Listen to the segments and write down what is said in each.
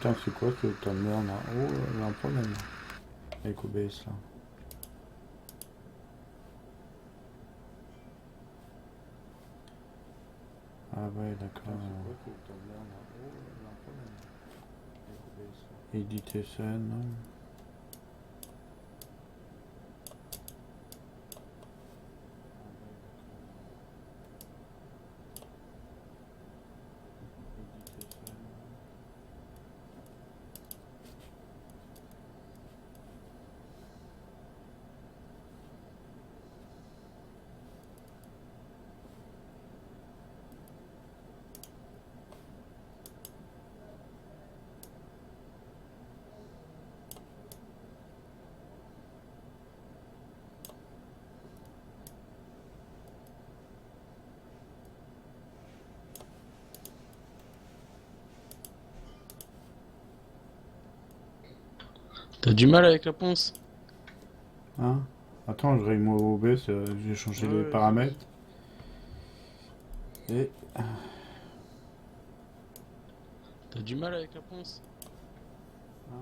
Putain, c'est quoi ce ta merde là? Oh, il y a un problème avec OBS là. Ah ouais, d'accord. Éditer scène. T'as du mal avec la ponce? Hein? Attends, je règle mon OBS, j'ai changé les Ouais, paramètres. Et. t'as du mal avec la ponce? Hein?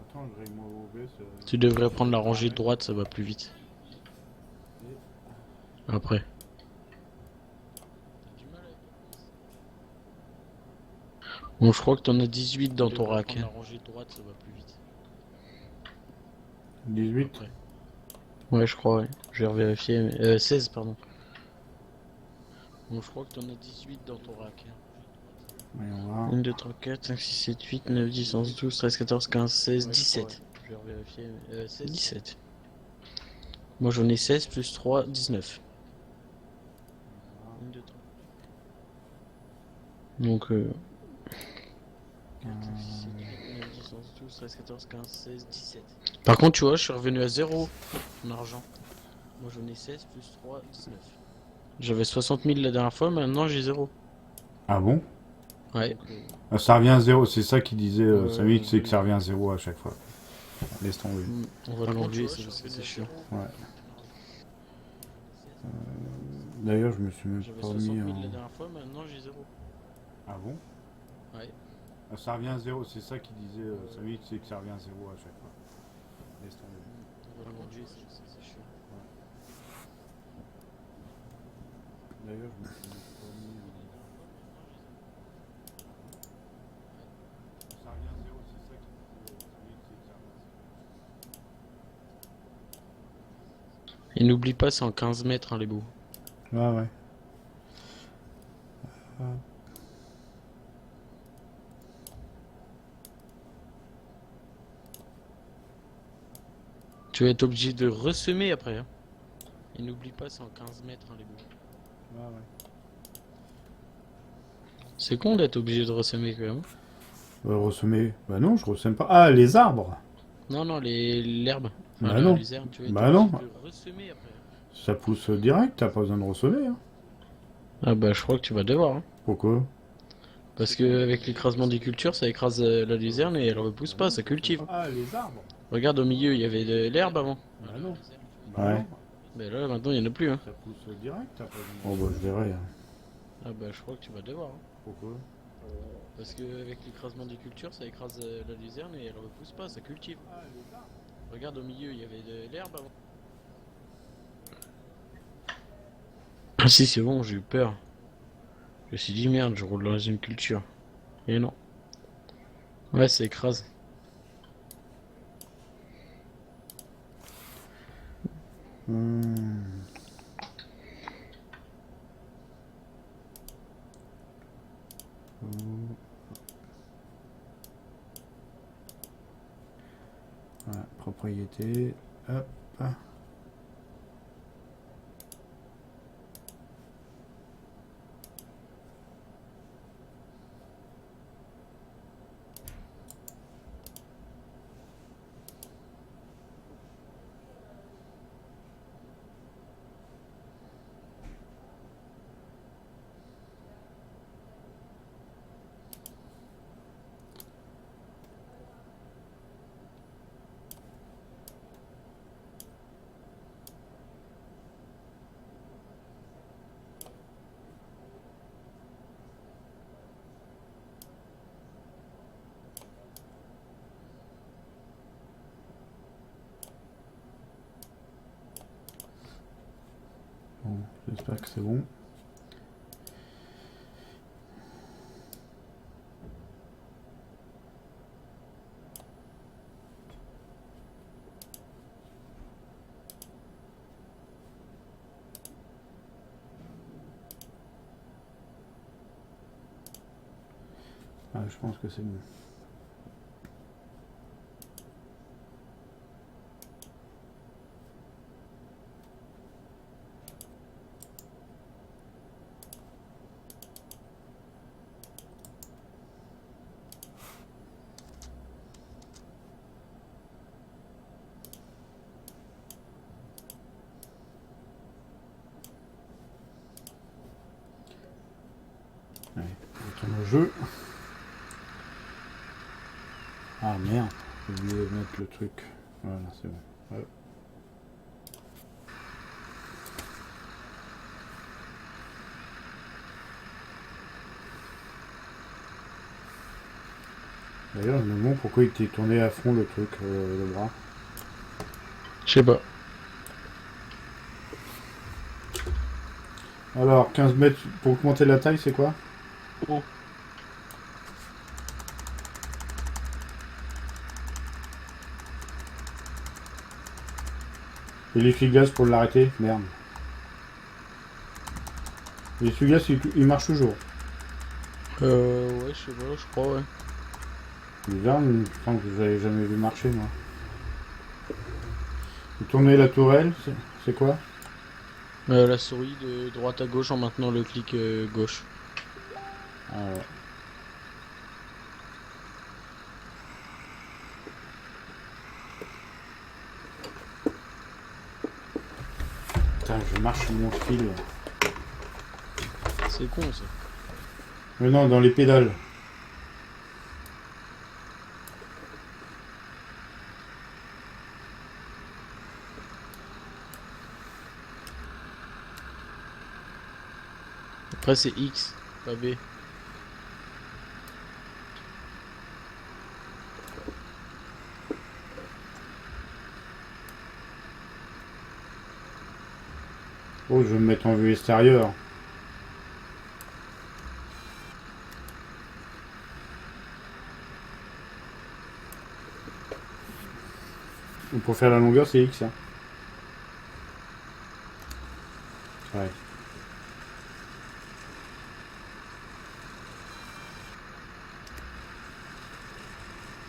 Attends, je règle mon OBS, Tu j'ai devrais changé prendre les la rangée paramètres. droite, ça va plus vite. Et. Après. T'as du mal avec la ponce? Bon, je crois que t'en as 18 dans ton rack. La rangée droite, ça va plus vite. 18. Après. Ouais, je crois, ouais. Je vais revérifier. 16, pardon. Bon, je crois que t'en as 18 dans ton rack. Voyons voir. 1, 2, 3, 4, 5, 6, 7, 8, 9, 10, 11, 12, 13, 14, 15, 16, 17. Je vais revérifier. 17. Moi j'en ai 16 plus 3, 19. 1, 2, 3. Donc 4, 5, 6, 7, 8, 9, 10, 11, 12, 13, 14, 15, 16, 17. Par contre, tu vois, je suis revenu à 0 en argent. Moi j'en ai 16 plus 3, 19. J'avais 60 000 la dernière fois, maintenant j'ai 0. Ah bon? Ouais. Ah, ça revient à zéro, c'est ça qu'il disait, Ouais, Samy, c'est que ça revient à zéro à chaque fois. Laisse tomber. On va l'enlever, ça parce que c'est chiant. Ouais. D'ailleurs, je me suis même J'avais pas 60 mis 000 en. la dernière fois, maintenant j'ai 0. Ah bon? Ouais. Ah, ça revient à zéro, c'est ça qu'il disait, Samy, c'est que ça revient à zéro à chaque fois. Laisse tomber. On va l'enlever, ça parce que c'est chiant. D'ailleurs, je me suis même pas mis en. Ça revient à zéro, c'est ça qu'il disait, Samy, c'est que ça revient à Et n'oublie pas, c'est en 15 mètres, hein, les bouts. zéro. Ah ouais. Tu vas être obligé de ressemer après. Hein. Et n'oublie pas, c'est en 15 mètres, hein, les bouts. Ah ouais. C'est con d'être obligé de ressemer quand même. Ressemer. Bah non, je ressème pas. Ah, les arbres. Non, non, l'herbe. Enfin, Bah non. les herbes, tu vas être Bah non. obligé de ressemer après. Ça pousse direct, t'as pas besoin de ressemer. Hein. Ah bah, je crois que tu vas devoir. Hein. Pourquoi? Parce que avec l'écrasement des cultures, ça écrase la luzerne et elle repousse pas, ça cultive. Ah, les arbres. Regarde au milieu, il y avait de l'herbe avant. Bah non. Bah ouais. Mais là, maintenant, il n'y en a plus. Hein. Ça pousse direct, t'as pas besoin de. Oh bah je verrai. Hein. Ah bah, je crois que tu vas devoir. Hein. Pourquoi? Parce que avec l'écrasement des cultures, ça écrase la luzerne et elle repousse pas, ça cultive. Regarde au milieu, il y avait de l'herbe avant. Ah si, c'est bon, j'ai eu peur. Je me suis dit merde, je roule dans une culture. Et non. Ouais, ça écrase. Hmm. Voilà, propriété. Hop. J'espère que c'est bon. Ah, je pense que c'est bon. Allez, on retourne au jeu. Ah merde, j'ai oublié de mettre le truc. Voilà, c'est bon. Ouais. D'ailleurs, je me demande pourquoi il t'est tourné à fond le truc, le bras. Je sais pas. Alors, 15 mètres pour augmenter la taille, c'est quoi? Oh. Et l'essuie-glace pour l'arrêter? Merde. L'essuie-glace, il marche toujours. Ouais, je sais pas, je crois, ouais. Bizarre, je pense que vous avez jamais vu marcher, moi. Vous tournez la tourelle, c'est quoi? La souris de droite à gauche en maintenant le clic gauche. Ah ouais. Putain, je marche sur mon fil. C'est con ça. Mais non, dans les pédales. Après c'est X, pas B. Oh, je vais me mettre en vue extérieure. Pour faire la longueur, c'est X. Hein. Ouais.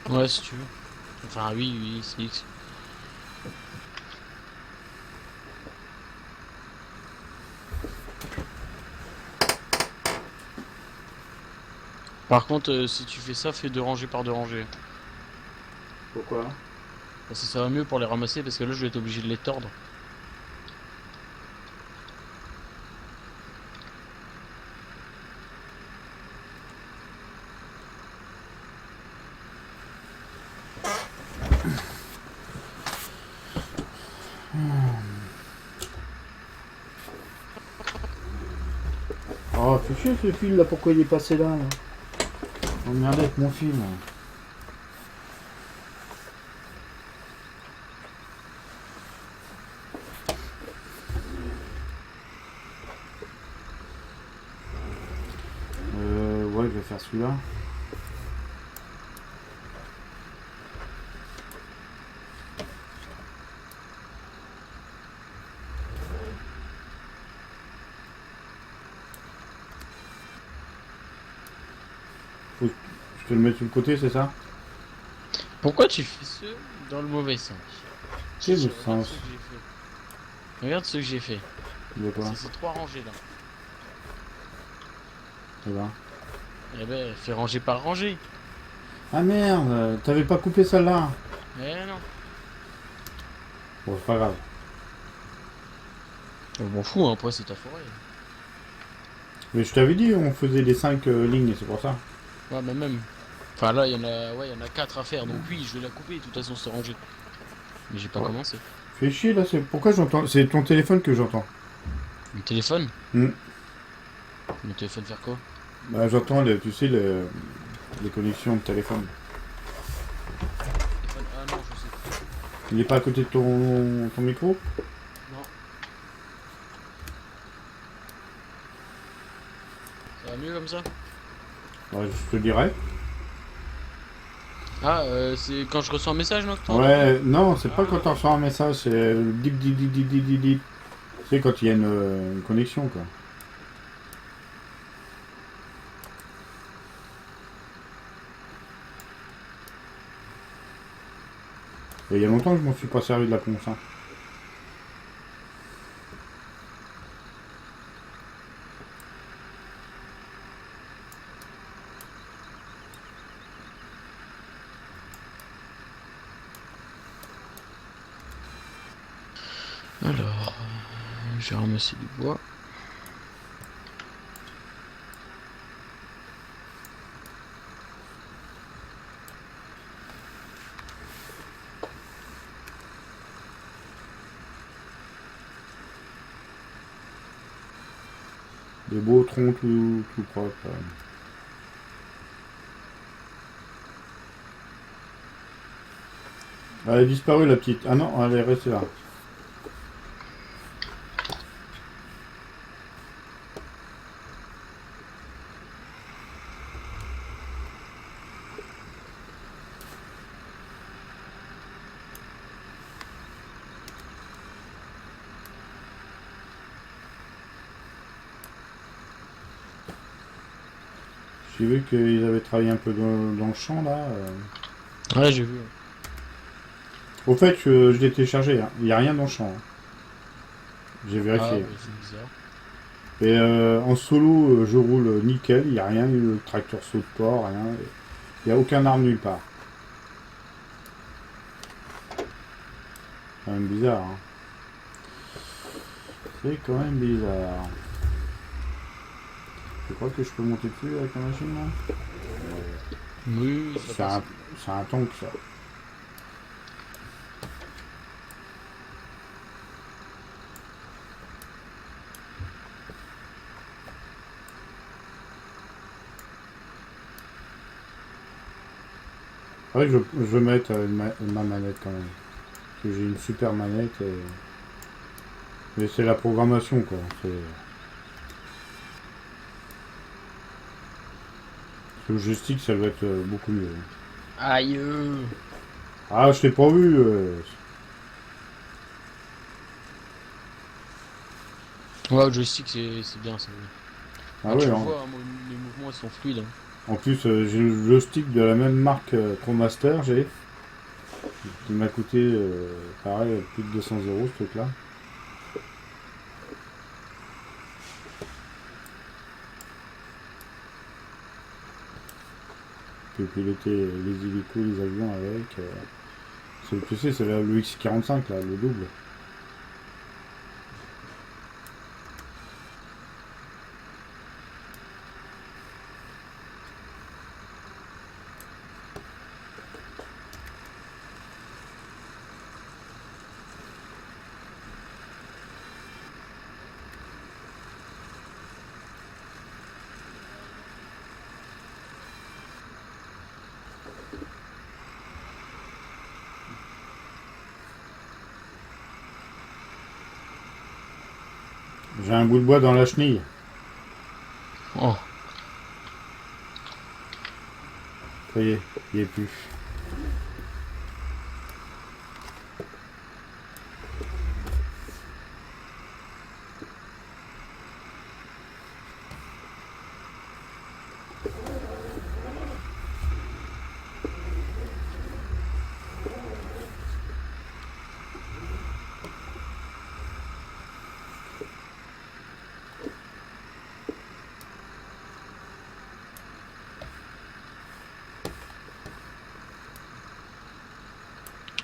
Ouais, si tu veux. Enfin, oui, oui, c'est X. Par contre, si tu fais ça, fais 2 rangées par 2 rangées. Pourquoi? Parce que ça va mieux pour les ramasser, parce que là, je vais être obligé de les tordre. Oh, c'est chiant ce fil là, pourquoi il est passé là, Oh merde avec mon fil. Ouais, je vais faire celui-là. Faut que je te le mette sur le côté, c'est ça? Pourquoi tu fais ce dans le mauvais sens? Quel Regarde sens? ce que j'ai fait. Regarde ce que j'ai fait. De quoi? C'est ces 3 rangées là. Ça va. Eh ben, fais rangée par rangée. Ah merde, t'avais pas coupé celle-là. Eh non. Bon, c'est pas grave. Je m'en fous, hein, après c'est ta forêt. Mais je t'avais dit, on faisait les 5 lignes, c'est pour ça. Ouais, mais même. Enfin là, il y en a, ouais, il y en a 4 à faire, donc oui, je vais la couper. De toute façon, c'est rangé. Mais j'ai pas Ouais. commencé. Fais chier là, c'est pourquoi j'entends. C'est ton téléphone que j'entends. Mon téléphone? Hmm. Mon téléphone faire quoi? Bah j'entends, tu sais, les connexions de téléphone. Téléphone... Ah non, je sais pas. Il est pas à côté de ton micro? Non. comme ça? Ouais, je te dirai. Ah, c'est quand je reçois un message, non? Ouais, non, c'est pas quand on reçoit un message, c'est le dip dip dip dip dip dip dip. C'est quand il y a une connexion, quoi. Et il y a longtemps que je m'en suis pas servi de la ponce, hein. Alors, j'ai ramassé du bois. Des beaux troncs tout propres. Elle a disparu, la petite. Ah non, elle est restée là. J'ai vu qu'ils avaient travaillé un peu dans le champ, là. Ouais, j'ai vu. Au fait, je l'ai téléchargé, hein. Il n'y a rien dans le champ, hein. J'ai Ah, vérifié. ouais, c'est bizarre. Et en solo, je roule nickel. Il n'y a rien, le tracteur saute pas, rien. Il n'y a aucun arbre nulle part. C'est quand même bizarre, hein. C'est quand même bizarre. Je crois que je peux monter dessus avec la machine, là. Oui, ça passe. C'est un tank, ça. Ouais, je veux mettre ma manette quand même. Parce que j'ai une super manette. Mais c'est la programmation, quoi. Le joystick, ça doit être beaucoup mieux. Aïe. Ah, je t'ai pas vu. Ouais, le joystick, c'est bien, ça. Ah Ah, ouais, tu le hein. vois, hein, les mouvements, ils sont fluides. Hein. En plus, j'ai le joystick de la même marque ProMaster, qui m'a coûté, pareil, plus de 200 euros, ce truc-là. Je peux piloter les hélicos, les avions avec. Tu sais, c'est le X45, là, le double. J'ai un bout de bois dans la chenille. Oh. Ça y est, il n'y est plus.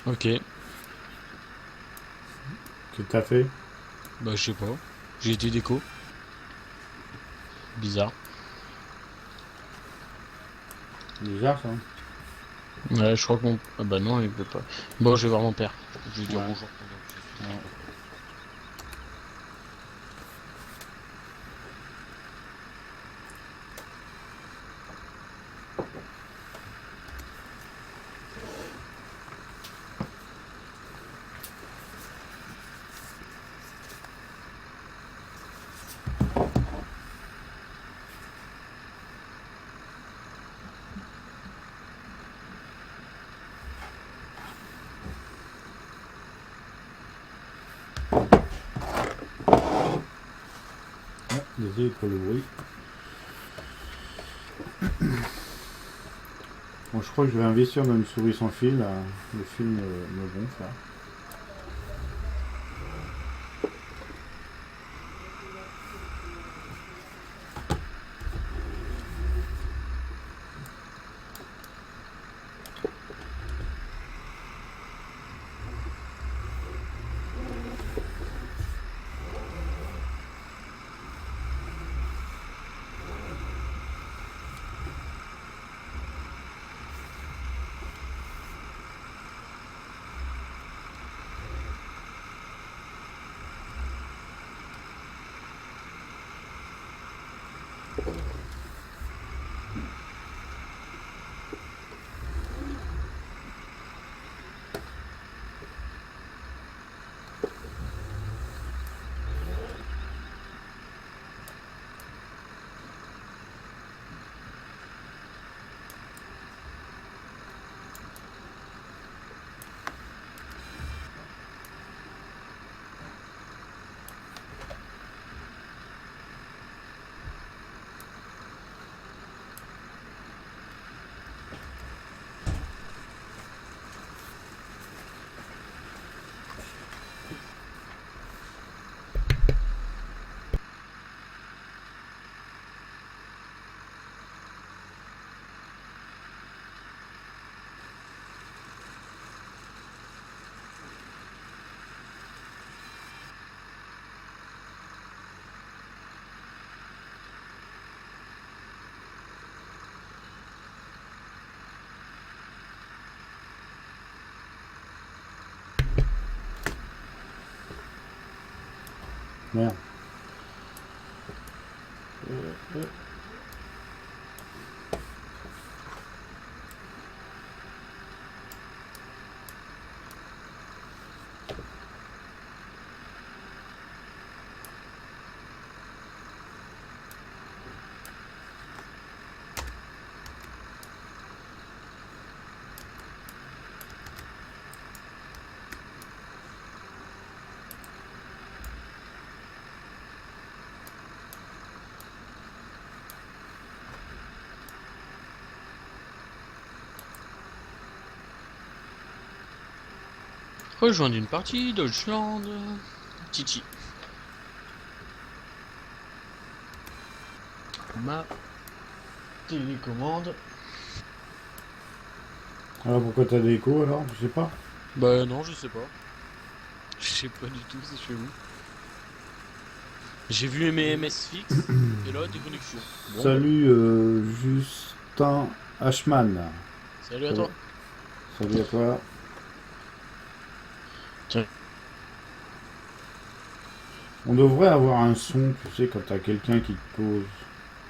Ok. Qu'est-ce que t'as fait? Bah, je sais pas. J'ai été déco. Bizarre. Bizarre, ça. Ouais, je crois que mon... Ah bah non, il peut pas. Bon, je vais voir mon père. Je vais lui dire Ouais. bonjour. Ouais. Désolé pour le bruit. Bon, je crois que je vais investir dans une souris sans fil. Là. Le fil me gonfle. Là. Merde. Rejoindre une partie Deutschland. Titi. Ma télécommande. Alors pourquoi t'as des échos alors? Je sais pas. Bah non, je sais pas. Je sais pas du tout, c'est chelou. J'ai vu mes MS fixes et là déconnexion. Bon, Salut Justin Ashman. Salut à toi. Salut à toi. Tiens. On devrait avoir un son, tu sais, quand t'as quelqu'un qui te pose.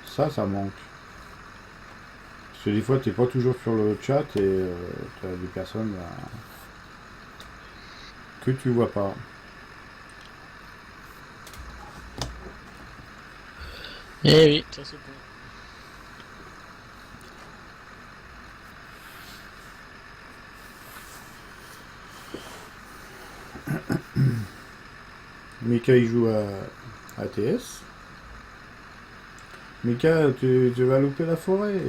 Ça manque. Parce que des fois, t'es pas toujours sur le chat et t'as des personnes que tu vois pas. Eh oui, ça c'est bon. Mika il joue à TS. Mika, tu vas louper la forêt.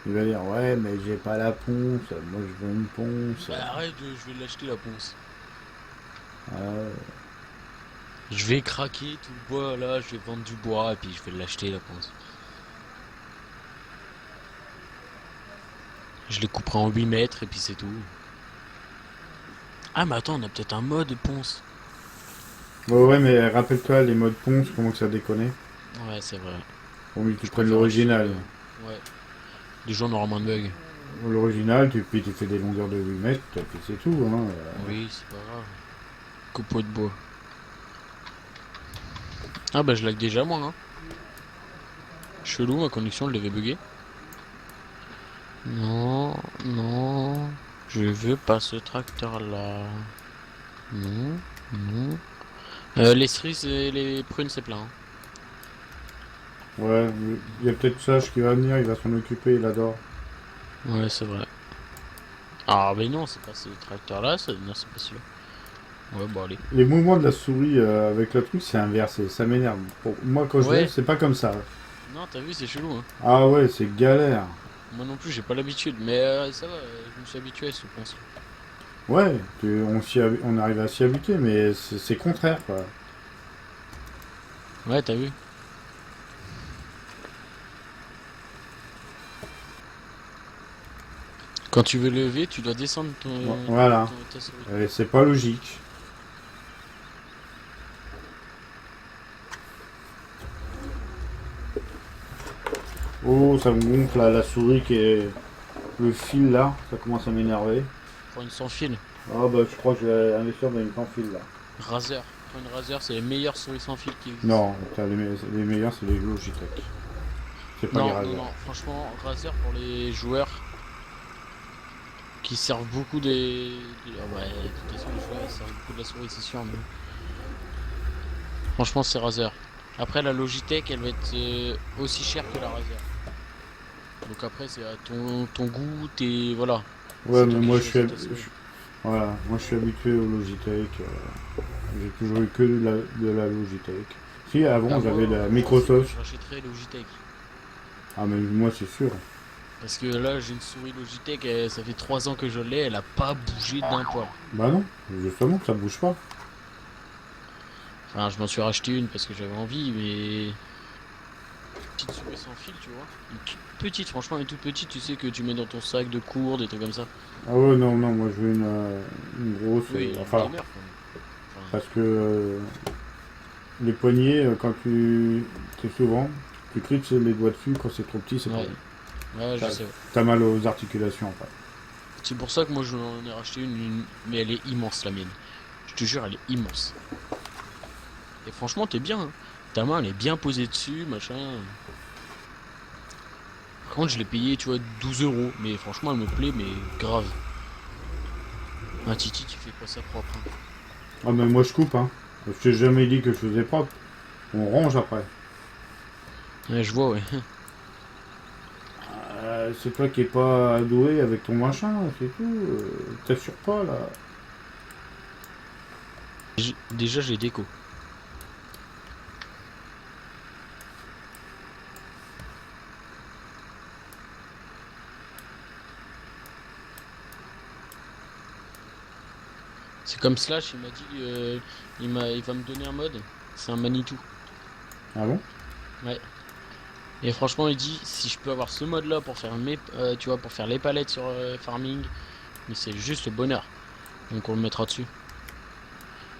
Il va dire ouais mais j'ai pas la ponce, moi je veux une ponce. Bah arrête, je vais l'acheter la ponce. Ah, Je vais craquer tout le bois là, je vais vendre du bois et puis je vais l'acheter la ponce. Je les couperai en 8 mètres et puis c'est tout. Ah mais attends, on a peut-être un mode ponce. ouais mais rappelle-toi les modes ponce, comment que ça déconne. Ouais, c'est vrai. Pour mieux que tu Je prennes préfère l'original. acheter, ouais. Du genre on aura moins de bugs. L'original, puis tu fais des longueurs de 8 mètres, puis c'est tout. Hein. Oui, c'est pas grave. Copeau de bois. Ah bah je lag déjà moi hein. Chelou, ma connexion elle devait bugger. Non, non. Je veux pas ce tracteur là. Non, non. Les cerises et les prunes c'est plein. Hein. Ouais, il y a peut-être Sage qui va venir, il va s'en occuper, il adore. Ouais, c'est vrai. Ah mais non, c'est pas ce tracteur là, non c'est pas celui-là. Ouais, bon, allez. Les mouvements de la souris avec le truc, c'est inversé. Ça m'énerve. Moi, quand je Ouais. lève, c'est pas comme ça. Non, t'as vu, c'est chelou, hein. Ah ouais, c'est galère. Moi non plus, j'ai pas l'habitude, mais ça va, je me suis habitué à ce pense. Ouais, on arrive à s'y habituer, mais c'est contraire, quoi. Ouais, t'as vu. Quand tu veux lever, tu dois descendre Voilà. ta souris. C'est pas logique. Oh, ça me gonfle là, la souris qui est... Le fil là, ça commence à m'énerver. Prends une sans fil. Ah bah je crois que je vais investir dans une sans fil là. Razer. Prends une Razer, c'est les meilleures souris sans fil qui existent. Non, les meilleurs c'est les Logitech. C'est pas les Non, non, Razer. non. Franchement, Razer pour les joueurs qui servent beaucoup ah ouais, de toute façon, les joueurs ils servent beaucoup de la souris, c'est sûr. Mais... Franchement, c'est Razer. Après, la Logitech, elle va être aussi chère que la Razer. Donc après, c'est à ton goût, voilà. Ouais, C'est mais toi qui moi choisis ta souris. voilà, moi je suis habitué au Logitech. J'ai toujours eu que de la Logitech. Si avant Ah, j'avais moi, la je Microsoft. rachèterais Logitech. Ah mais moi c'est sûr. Parce que là, j'ai une souris Logitech, ça fait 3 ans que je l'ai, elle a pas bougé d'un poil. Bah non, justement ça bouge pas. Enfin, je m'en suis racheté une parce que j'avais envie, mais... Petite souris sans fil, tu vois. Une toute petite, franchement, une toute petite, tu sais que tu mets dans ton sac de cours, des trucs comme ça. Ah ouais non non moi je veux une grosse Oui, une enfin gamer, quoi. Enfin, parce que les poignets quand tu très souvent tu cliques les doigts dessus quand c'est trop petit c'est pas ouais, bien. ouais, je T'as sais. Ouais. t'as mal aux articulations après. C'est pour ça que moi, j'en ai racheté mais elle est immense, la mienne. Je te jure, elle est immense. Et franchement, t'es bien, hein. Ta main, elle est bien posée dessus, machin. Par contre, je l'ai payé, tu vois, 12 euros. Mais franchement, elle me plaît, mais grave. Un Titi, tu fais pas ça propre, hein. Ah mais moi je coupe hein. Je t'ai jamais dit que je faisais propre. On range après. Ouais, je vois, ouais. C'est toi qui es pas doué avec ton machin, c'est tout. T'assures pas là. Déjà, j'ai déco. C'est comme Slash, il m'a dit, il va me donner un mode. C'est un Manitou. Ah bon? Ouais. Et franchement, il dit, si je peux avoir ce mode-là pour faire tu vois, pour faire les palettes sur Farming, mais c'est juste le bonheur. Donc on le mettra dessus.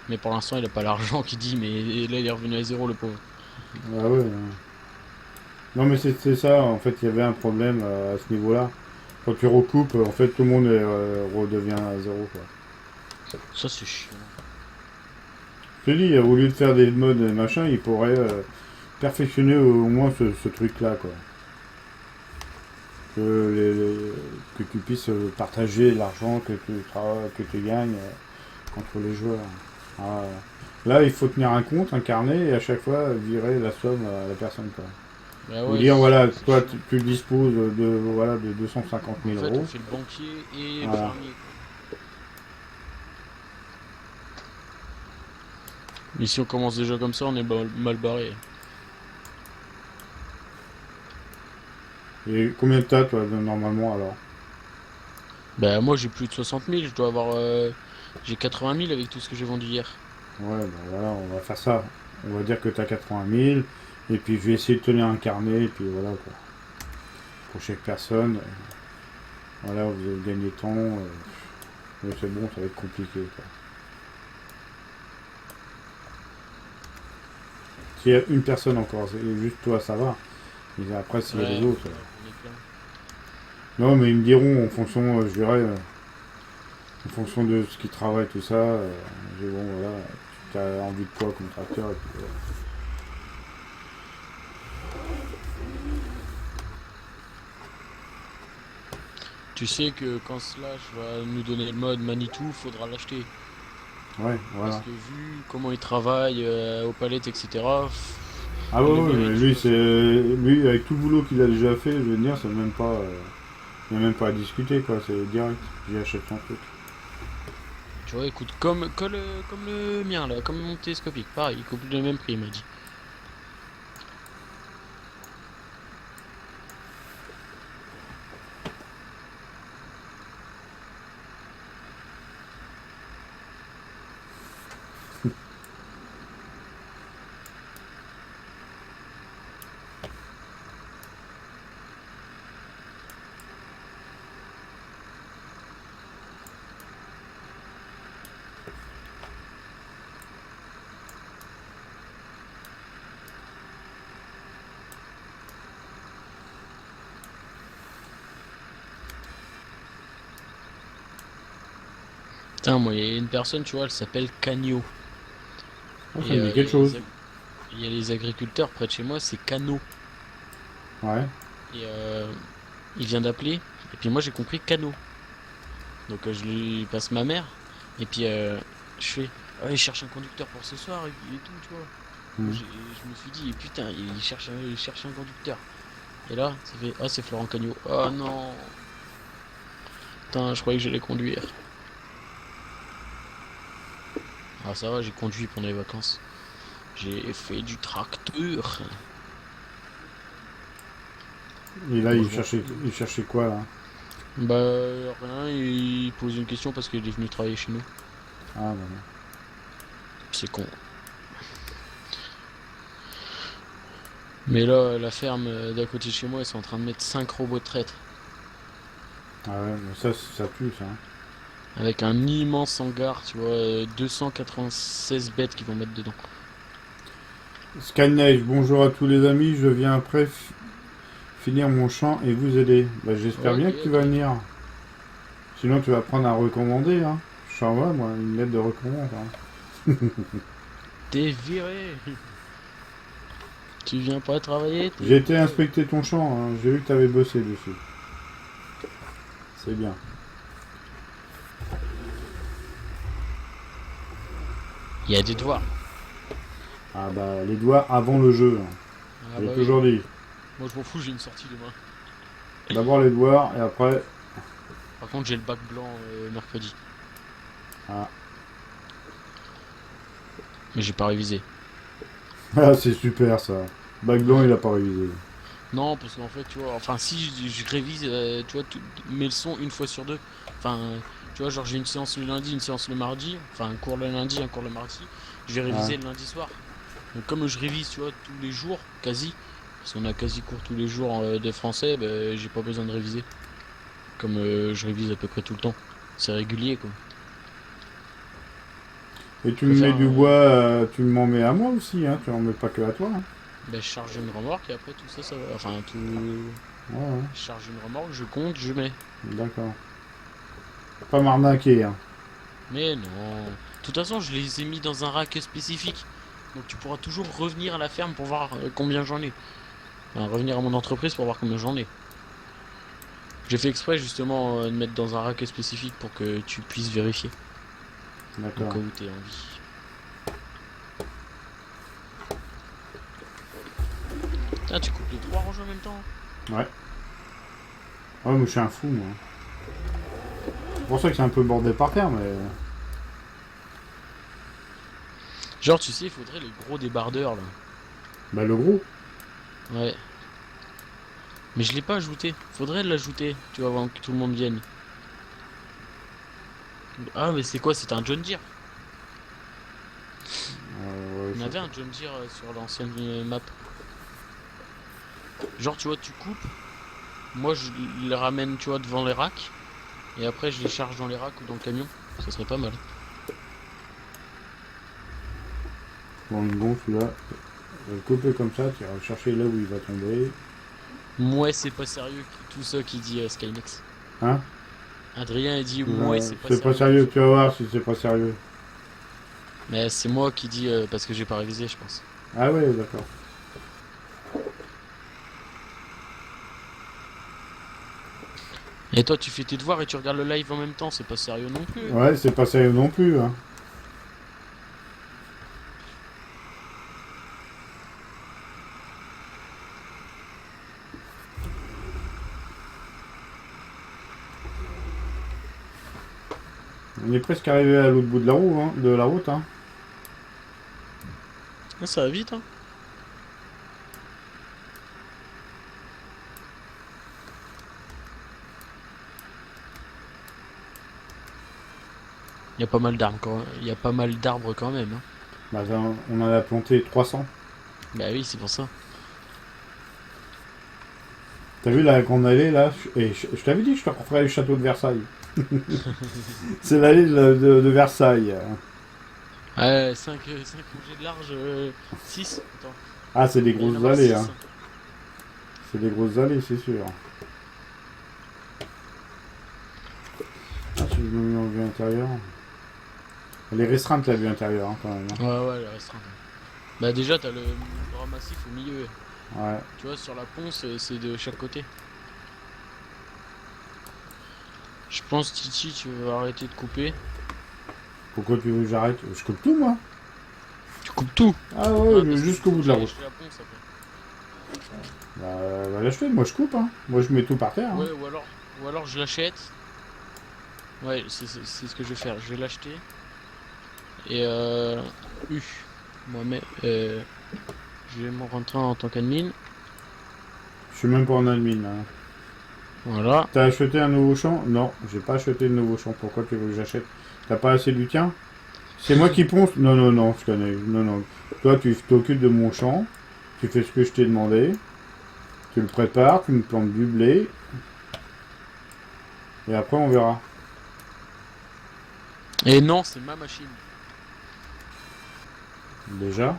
Mais pour l'instant, il a pas l'argent qui dit, mais là, il est revenu à zéro, le pauvre. Ah ouais. Non mais c'est ça, en fait il y avait un problème à ce niveau-là. Quand tu recoupes, en fait tout le monde redevient à zéro quoi. Ça, c'est chiant. Je te dis, au lieu de faire des modes et machin, il pourrait perfectionner au moins ce truc-là quoi. Que tu puisses partager l'argent que tu gagnes entre les joueurs. Ah, là, il faut tenir un compte, un carnet, et à chaque fois virer la somme à la personne. Quoi. Bah Ou ouais, dire, voilà, c'est toi, chiant. tu disposes de 250 En 000 fait, on euros. fait le banquier et le Voilà. fermier. Mais si on commence déjà comme ça, on est mal barré. Et combien de t'as, toi, normalement, alors? Bah moi j'ai plus de 60 000, je dois avoir... j'ai 80 000 avec tout ce que j'ai vendu hier. Ouais, ben voilà, on va faire ça. On va dire que t'as 80 000, et puis je vais essayer de tenir un carnet, et puis voilà, quoi. Pour chaque personne. Voilà, vous avez gagné tant. Mais c'est bon, ça va être compliqué, quoi. S'il y a une personne encore, c'est juste toi, ça va. Mais après, s'il y a Ouais, les autres. on est plein. Non, mais ils me diront en fonction, je dirais, en fonction de ce qu'ils travaillent, tout ça. Bon, voilà, tu as envie de quoi comme tracteur, et puis voilà. Tu sais que quand Slash va nous donner le mode Manitou, faudra l'acheter. Ouais, Parce voilà. que vu comment il travaille aux palettes, etc., Ah ouais, il le ouais, mérite, mais tu vois. lui, avec tout le boulot qu'il a déjà fait, je veux dire, c'est même pas, il n'y a même pas à discuter, quoi, c'est direct. J'y achète son truc. Tu vois, écoute, comme le mien, là, comme mon télescopique. Pareil, il coûte le même prix, il m'a dit. Putain, moi, il y a une personne, tu vois, elle s'appelle Cagno. Ah, ça Et me dit quelque chose. il y a les agriculteurs près de chez moi, c'est Cano. Ouais. Et il vient d'appeler. Et puis moi, j'ai compris Cano. Donc je lui passe ma mère. Et puis je fais, ah, il cherche un conducteur pour ce soir et tout, tu vois. Hmm. Je me suis dit, putain, il cherche un conducteur. Et là, ça fait, ah, c'est Florent Cagno. Oh non. Putain, je croyais que j'allais conduire. Ah, ça va, j'ai conduit pendant les vacances. J'ai fait du tracteur. Et là, Bon, je m'en fous. il cherchait quoi, là? Bah, rien, il pose une question parce qu'il est venu travailler chez nous. Ah, voilà. C'est con. Mais là, la ferme d'à côté de chez moi, ils sont en train de mettre 5 robots de traite. Ah ouais, mais ça pue, ça. Avec un immense hangar, tu vois, 296 bêtes qu'ils vont mettre dedans. Skyneige, bonjour à tous les amis, je viens après finir mon champ et vous aider. Bah, j'espère Ok, bien que tu ok. vas venir. Sinon, tu vas prendre à recommander, hein. Je t'envoie, moi, une lettre de recommande, hein. T'es viré. Tu viens pas travailler, t'es J'ai été viré. inspecter ton champ, hein. J'ai vu que tu avais bossé dessus. C'est bien. Il y a des devoirs. Ah bah, les doigts avant le jeu, hein. Ah J'ai bah oui. toujours dit. Moi je m'en fous, j'ai une sortie demain. D'abord les devoirs et après... Par contre, j'ai le bac blanc mercredi. Ah, Mais j'ai pas révisé. ah c'est super ça. Bac blanc, Ouais. il a pas révisé. Non, parce qu'en fait, tu vois, enfin, si je révise, tu vois, mes leçons une fois sur deux. Enfin, tu vois, genre, j'ai une séance le lundi, une séance le mardi. Enfin, un cours le lundi, un cours le mardi. Je vais Ah, réviser le lundi soir. Donc, comme je révise, tu vois, tous les jours, quasi, parce qu'on a quasi cours tous les jours de français, ben, j'ai pas besoin de réviser. Comme je révise à peu près tout le temps. C'est régulier, quoi. et tu Je me mets préfère, du bois, tu m'en mets à moi aussi, hein. Tu en mets pas que à toi, hein. ben, je charge une remorque et après tout ça, ça va. Enfin, tout. Ouais, ouais, Je charge une remorque, je compte, je mets. d'accord. Pas m'arnaquer, hein. Mais non. De toute façon, je les ai mis dans un rack spécifique. Donc tu pourras toujours revenir à la ferme pour voir combien j'en ai. Enfin, revenir à mon entreprise pour voir combien j'en ai. J'ai fait exprès justement de mettre dans un rack spécifique pour que tu puisses vérifier. Au D'accord. cas où t'es en vie. Ah, tu coupes les trois ranges en même temps? Ouais. Ouais, moi je suis un fou, moi. C'est pour ça que c'est un peu bordé par terre, mais... Genre, tu sais, il faudrait les gros débardeurs là. Bah le gros. Ouais. Mais je l'ai pas ajouté. Faudrait l'ajouter, tu vois, avant que tout le monde vienne. Ah, mais c'est quoi? C'est un John Deere. Ouais, On ça... avait un John Deere sur l'ancienne map. Genre, tu vois, tu coupes. Moi, je les ramène, tu vois, devant les racks. Et après, je les charge dans les racks ou dans le camion. Ça serait pas mal. Bon, bon, celui-là, on va le couper comme ça, tu vas chercher là où il va tomber. Moi, c'est pas sérieux. Tout ça qui dit Skynex. Hein? Adrien, il dit, moi, c'est pas C'est pas sérieux. sérieux, tu vas voir si c'est pas sérieux. Mais c'est moi qui dis parce que j'ai pas révisé, je pense. Ah ouais, d'accord. Et toi, tu fais tes devoirs et tu regardes le live en même temps. C'est pas sérieux non plus. Ouais, c'est pas sérieux non plus, hein. On est presque arrivé à l'autre bout de la roue, hein, de la route, hein. Ah, ça va vite, hein. Il y a pas mal d'arbres quand... Il y a pas mal d'arbres quand même, hein. Bah, on en a planté 300. Bah oui, c'est pour ça. T'as vu la grande allée là? Et je t'avais dit que je te referais le château de Versailles. C'est l'allée de Versailles. Ouais, 5 rangées de large, 6. Attends. Ah, c'est des Il y en grosses a allées, six, hein. C'est des grosses allées, c'est sûr. Ah, si je me mets en vue intérieure. Elle est restreinte la vue intérieure, hein, quand même. Hein. Ouais, elle est restreinte. Bah déjà, t'as le bras massif au milieu. Ouais. Tu vois, sur la ponce, c'est de chaque côté. Je pense, Titi, tu vas arrêter de couper. Pourquoi tu veux que j'arrête? Je coupe tout, moi. Tu coupes tout. Ah ouais, jusqu'au bout de la route. La ponce, après. Bah, va l'acheter, moi je coupe, hein. Moi je mets tout par terre. Hein. Ouais, ou alors je l'achète. Ouais, c'est ce que je vais faire. Je vais l'acheter. Et moi-même, je vais m'en rentrer en tant qu'admin. Je suis même pas en admin, là. Voilà. T'as acheté un nouveau champ? Non, j'ai pas acheté de nouveau champ. Pourquoi tu veux que j'achète? T'as pas assez du tien? C'est moi qui ponce? Non, je connais. Non. Toi, tu t'occupes de mon champ. Tu fais ce que je t'ai demandé. Tu le prépares, tu me plantes du blé. Et après, on verra. Et non, c'est ma machine. Déjà.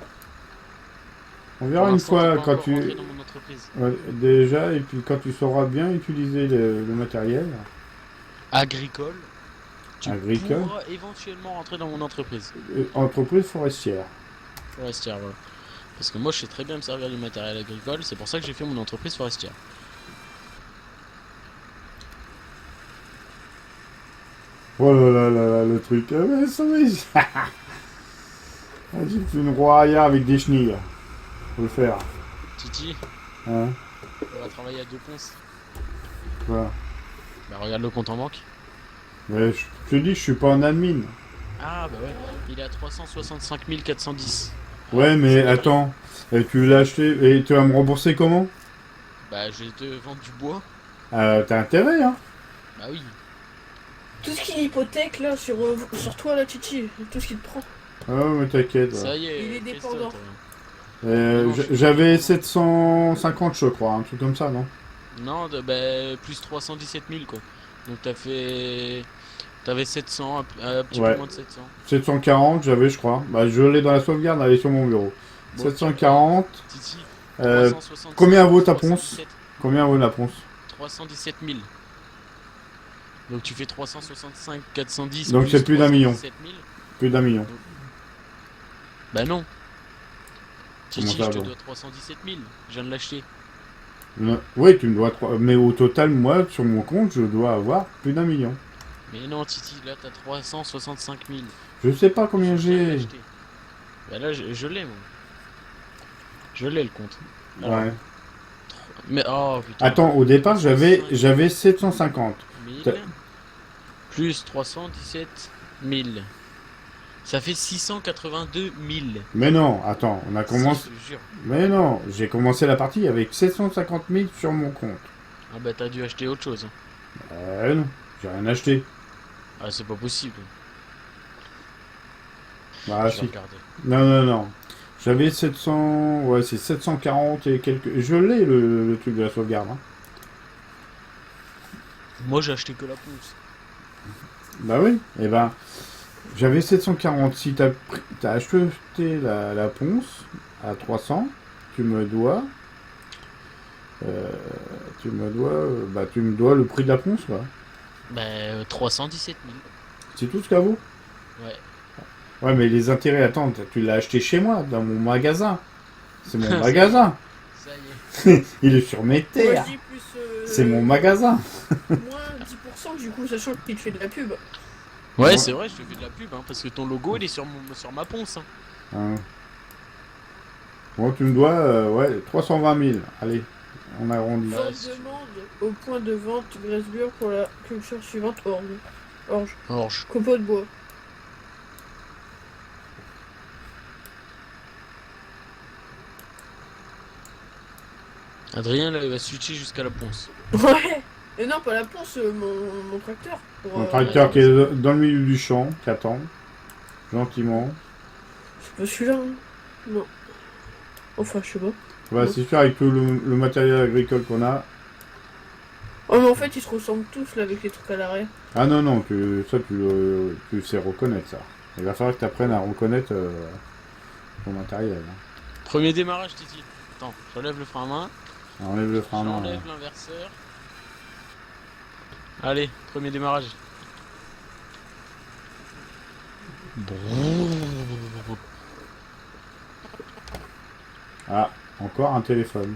On verra une fois quand tu... Dans mon entreprise. Ouais, déjà, et puis quand tu sauras bien utiliser le matériel. Agricole. Tu Agricole. pourras éventuellement rentrer dans mon entreprise. Entreprise forestière. Forestière, voilà. Parce que moi, je sais très bien me servir du matériel agricole. C'est pour ça que j'ai fait mon entreprise forestière. Oh là là, le truc. Mais ça va. J'ai fait une roue arrière avec des chenilles. Faut le faire. Titi, Hein? on va travailler à 2 ponces. Voilà. Bah, regarde le compte en banque. Mais je te dis, je suis pas en admin. Ah, bah ouais. Il est à 365 410. Ouais, mais attends. Et tu l'as acheté et tu vas me rembourser comment? Bah, je vais te vendre du bois. T'as intérêt, hein? Bah oui. Tout ce qui est hypothèque là sur toi là, Titi, tout ce qu'il te prend. Ah, mais t'inquiète. Ouais. Ça y est. Il est dépendant. J'avais 750, je crois, un truc comme ça, non? Non, bah, plus 317 000 quoi. Donc t'avais 700, un petit peu moins de 700. 740, j'avais, je crois. Bah, je l'ai dans la sauvegarde, elle est sur mon bureau. Bon, 740. Titi, Euh, 367, combien vaut ta ponce? 317, Combien vaut la ponce? 317 000. Donc tu fais 365 410. Donc c'est plus d'1 million. 317 000. Plus d'1 million. Bah non. Titi, Comment ça, je te bon dois 317 000. Je viens de l'acheter. Oui, tu me dois 3. Mais au total, moi, sur mon compte, je dois avoir plus d'1 million. Mais non, Titi, là t'as 365 000. Je sais pas combien Je viens de j'ai. l'acheter. Bah là, je l'ai, moi. Je l'ai le compte. Alors, Ouais. mais oh putain. Attends, au départ, j'avais 750. 1000 plus 317 000. Ça fait 682 000. Mais non, attends, on a commencé. Si, je te jure. Mais non, j'ai commencé la partie avec 750 000 sur mon compte. Ah bah t'as dû acheter autre chose. Non, j'ai rien acheté. Ah c'est pas possible. Bah, Je vais si. regarder. Non. J'avais 700. Ouais, c'est 740 et quelques. Je l'ai le truc de la sauvegarde. Hein. Moi j'ai acheté que la ponce. Bah oui, et ben. J'avais 740. Si t'as acheté la ponce à 300, tu me dois. Tu me dois le prix de la ponce, quoi. Bah 317 000. C'est tout ce qu'elle vaut? Ouais. Ouais, mais les intérêts, attends, tu l'as acheté chez moi, dans mon magasin. C'est mon magasin. Ça y est. Il est sur mes Moi terres. je dis plus. C'est mon magasin. Moins 10% du coup, sachant qu'il te fait de la pub. Ouais, Ouais. c'est vrai, je te fais de la pub, hein, parce que ton logo il est sur ma ponce. Hein. Hein. Bon, tu me dois, ouais, 320 000. Allez, on arrondit. Ouais, J'en si tu veux. demande au point de vente Gressburg pour la culture suivante Orne. Orge. Orge. Copeaux de bois. Adrien, là, il va switcher jusqu'à la ponce. Ouais. Et non, pas la ponce, mon tracteur. Pour, Mon tracteur qui est dans le milieu du champ, qui attend. Gentiment. C'est pas celui-là, hein. Non. Enfin, je sais pas. Bah, Non. c'est sûr, avec tout le matériel agricole qu'on a. Oh, mais en fait, ils se ressemblent tous, là, avec les trucs à l'arrière. Ah non, non, tu sais reconnaître ça. Il va falloir que tu apprennes à reconnaître ton matériel. Hein. Premier démarrage, Titi. Attends, j'enlève le frein à main. Enlève le frein à main. J'enlève l'inverseur. Allez, premier démarrage. Ah, encore un téléphone.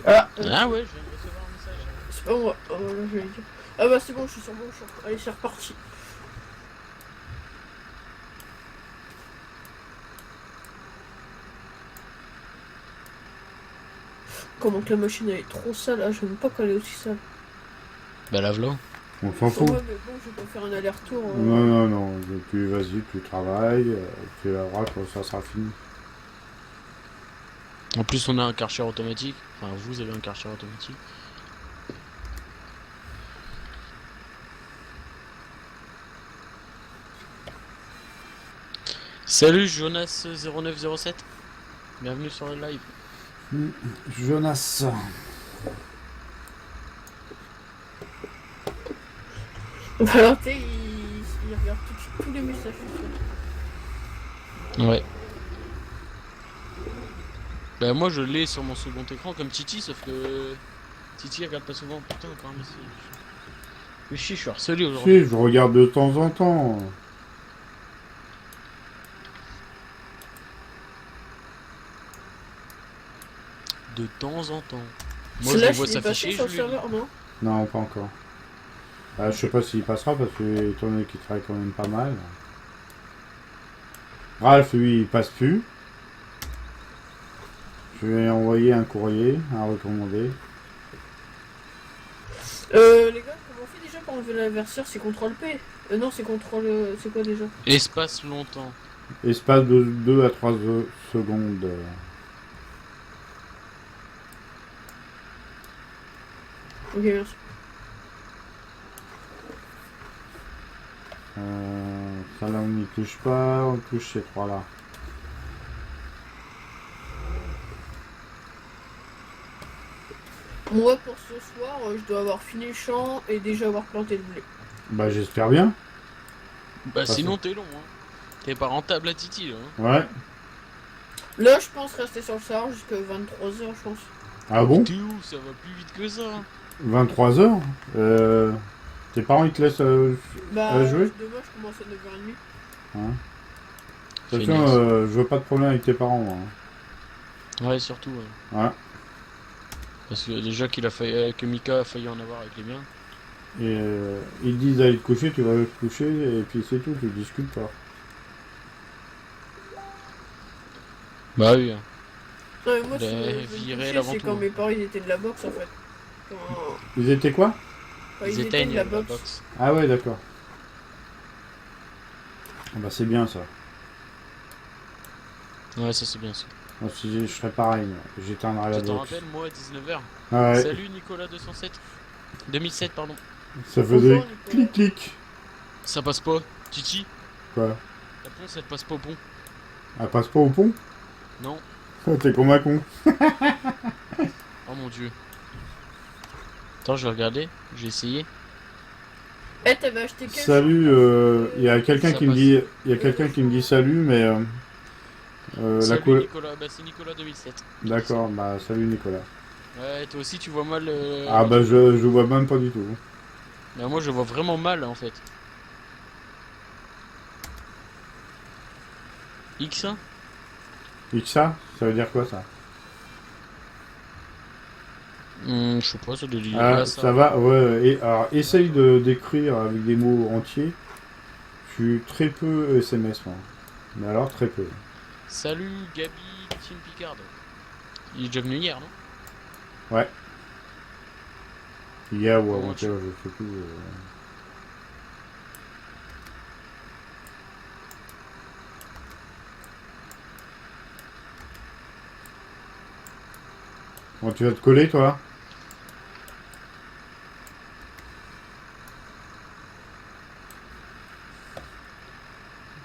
Ah, Ah ouais, je viens de recevoir un message. c'est pas moi. Oh, là, je vais dire. Ah bah, c'est bon, je suis sur mon champ. Allez, c'est reparti. Comment que la machine elle est trop sale, ah, je n'aime pas qu'elle est aussi sale. Bah lave-la. On s'en Oh, fout. ouais, mais bon, je vais pas faire un aller-retour. Non, non, non. Vas-y, tu travailles. Tu verras quand ça sera fini. En plus, on a un Karcher automatique. Enfin, vous avez un Karcher automatique. Salut Jonas0907. Bienvenue sur le live. Jonas. Valentin, il regarde tous les messages. Ouais. Bah moi je l'ai sur mon second écran comme Titi, sauf que Titi regarde pas souvent. Putain, encore un message. Mais chier, je suis harcelé aujourd'hui. Si, je regarde de temps en temps. De temps en temps. Moi je Slash, le vois il est passé s'afficher, sur je le lui dis. serveur, non? Non, pas encore. Je sais pas s'il passera parce que étant donné qu'il travaille quand même pas mal. Ralph, lui, il passe plus. Je vais envoyer un courrier à recommander. Les gars, comment on fait déjà pour enlever l'inverseur? C'est CTRL P. Non, c'est CTRL. C'est quoi déjà? Espace longtemps. Espace de 2 à 3 secondes. Ok, merci. Ça là on n'y touche pas, on touche ces trois là. Moi, pour ce soir, je dois avoir fini le champ et déjà avoir planté le blé. Bah j'espère bien. Bah sinon t'es long, hein. T'es pas rentable à Titi là. Hein. Ouais. Là, je pense rester sur le serveur jusqu'à 23h, je pense. Ah bon? T'es où? Ça va plus vite que ça. Hein. 23 heures. Tes parents ils te laissent Bah, jouer? demain, je commence à 9h30. Hein. De toute façon, je veux pas de problème avec tes parents. Moi. Ouais, surtout. Ouais. Ouais. Parce que déjà que Mika a failli en avoir avec les miens. Et ils te disent d'aller te coucher, tu vas te coucher et puis c'est tout, tu discutes pas. Bah oui. Hein. Non, mais moi, Les ce que je veux me virer coucher, l'avant c'est tout. quand mes parents ils étaient de la boxe en fait. Quand Ils étaient quoi? Ils étaient éteignent de la la boxe. box. Ah ouais, d'accord. Ah bah c'est bien ça. Ouais, ça c'est bien ça. Moi si je serais pareil, moi. J'éteindrais la Tu t'en box. rappelles, moi à 19h. Ah ouais. Salut Nicolas 207. 2007, pardon. Ça faisait Bonjour, Nicolas. clic clic. Ça passe pas. Titi, Quoi? la ponce elle passe pas au pont. Elle passe pas au pont? Non. T'es comme un con. Oh mon dieu. Attends, je vais regarder. Je vais essayer. Eh, t'avais acheté quel Salut, champ il y a quelqu'un Ça qui me passe. dit, il y a quelqu'un qui me dit salut, mais la Salut couleur. Nicolas, bah c'est Nicolas 2007. D'accord, bah salut Nicolas. Ouais, toi aussi tu vois mal. Ah bah je vois même pas du tout. Bah, moi je vois vraiment mal en fait. X1. XA, ça veut dire quoi ça? Je sais pas, ça doit dire Ah, là, ça va, ouais. Et, alors essaye de d'écrire avec des mots entiers. Je suis très peu SMS moi. Mais alors très peu. Salut Gabi Team Picard. Il est déjà venu hier, non? Hier ou Comment avant-hier, je sais plus. tu- euh. Bon, tu vas te coller, toi?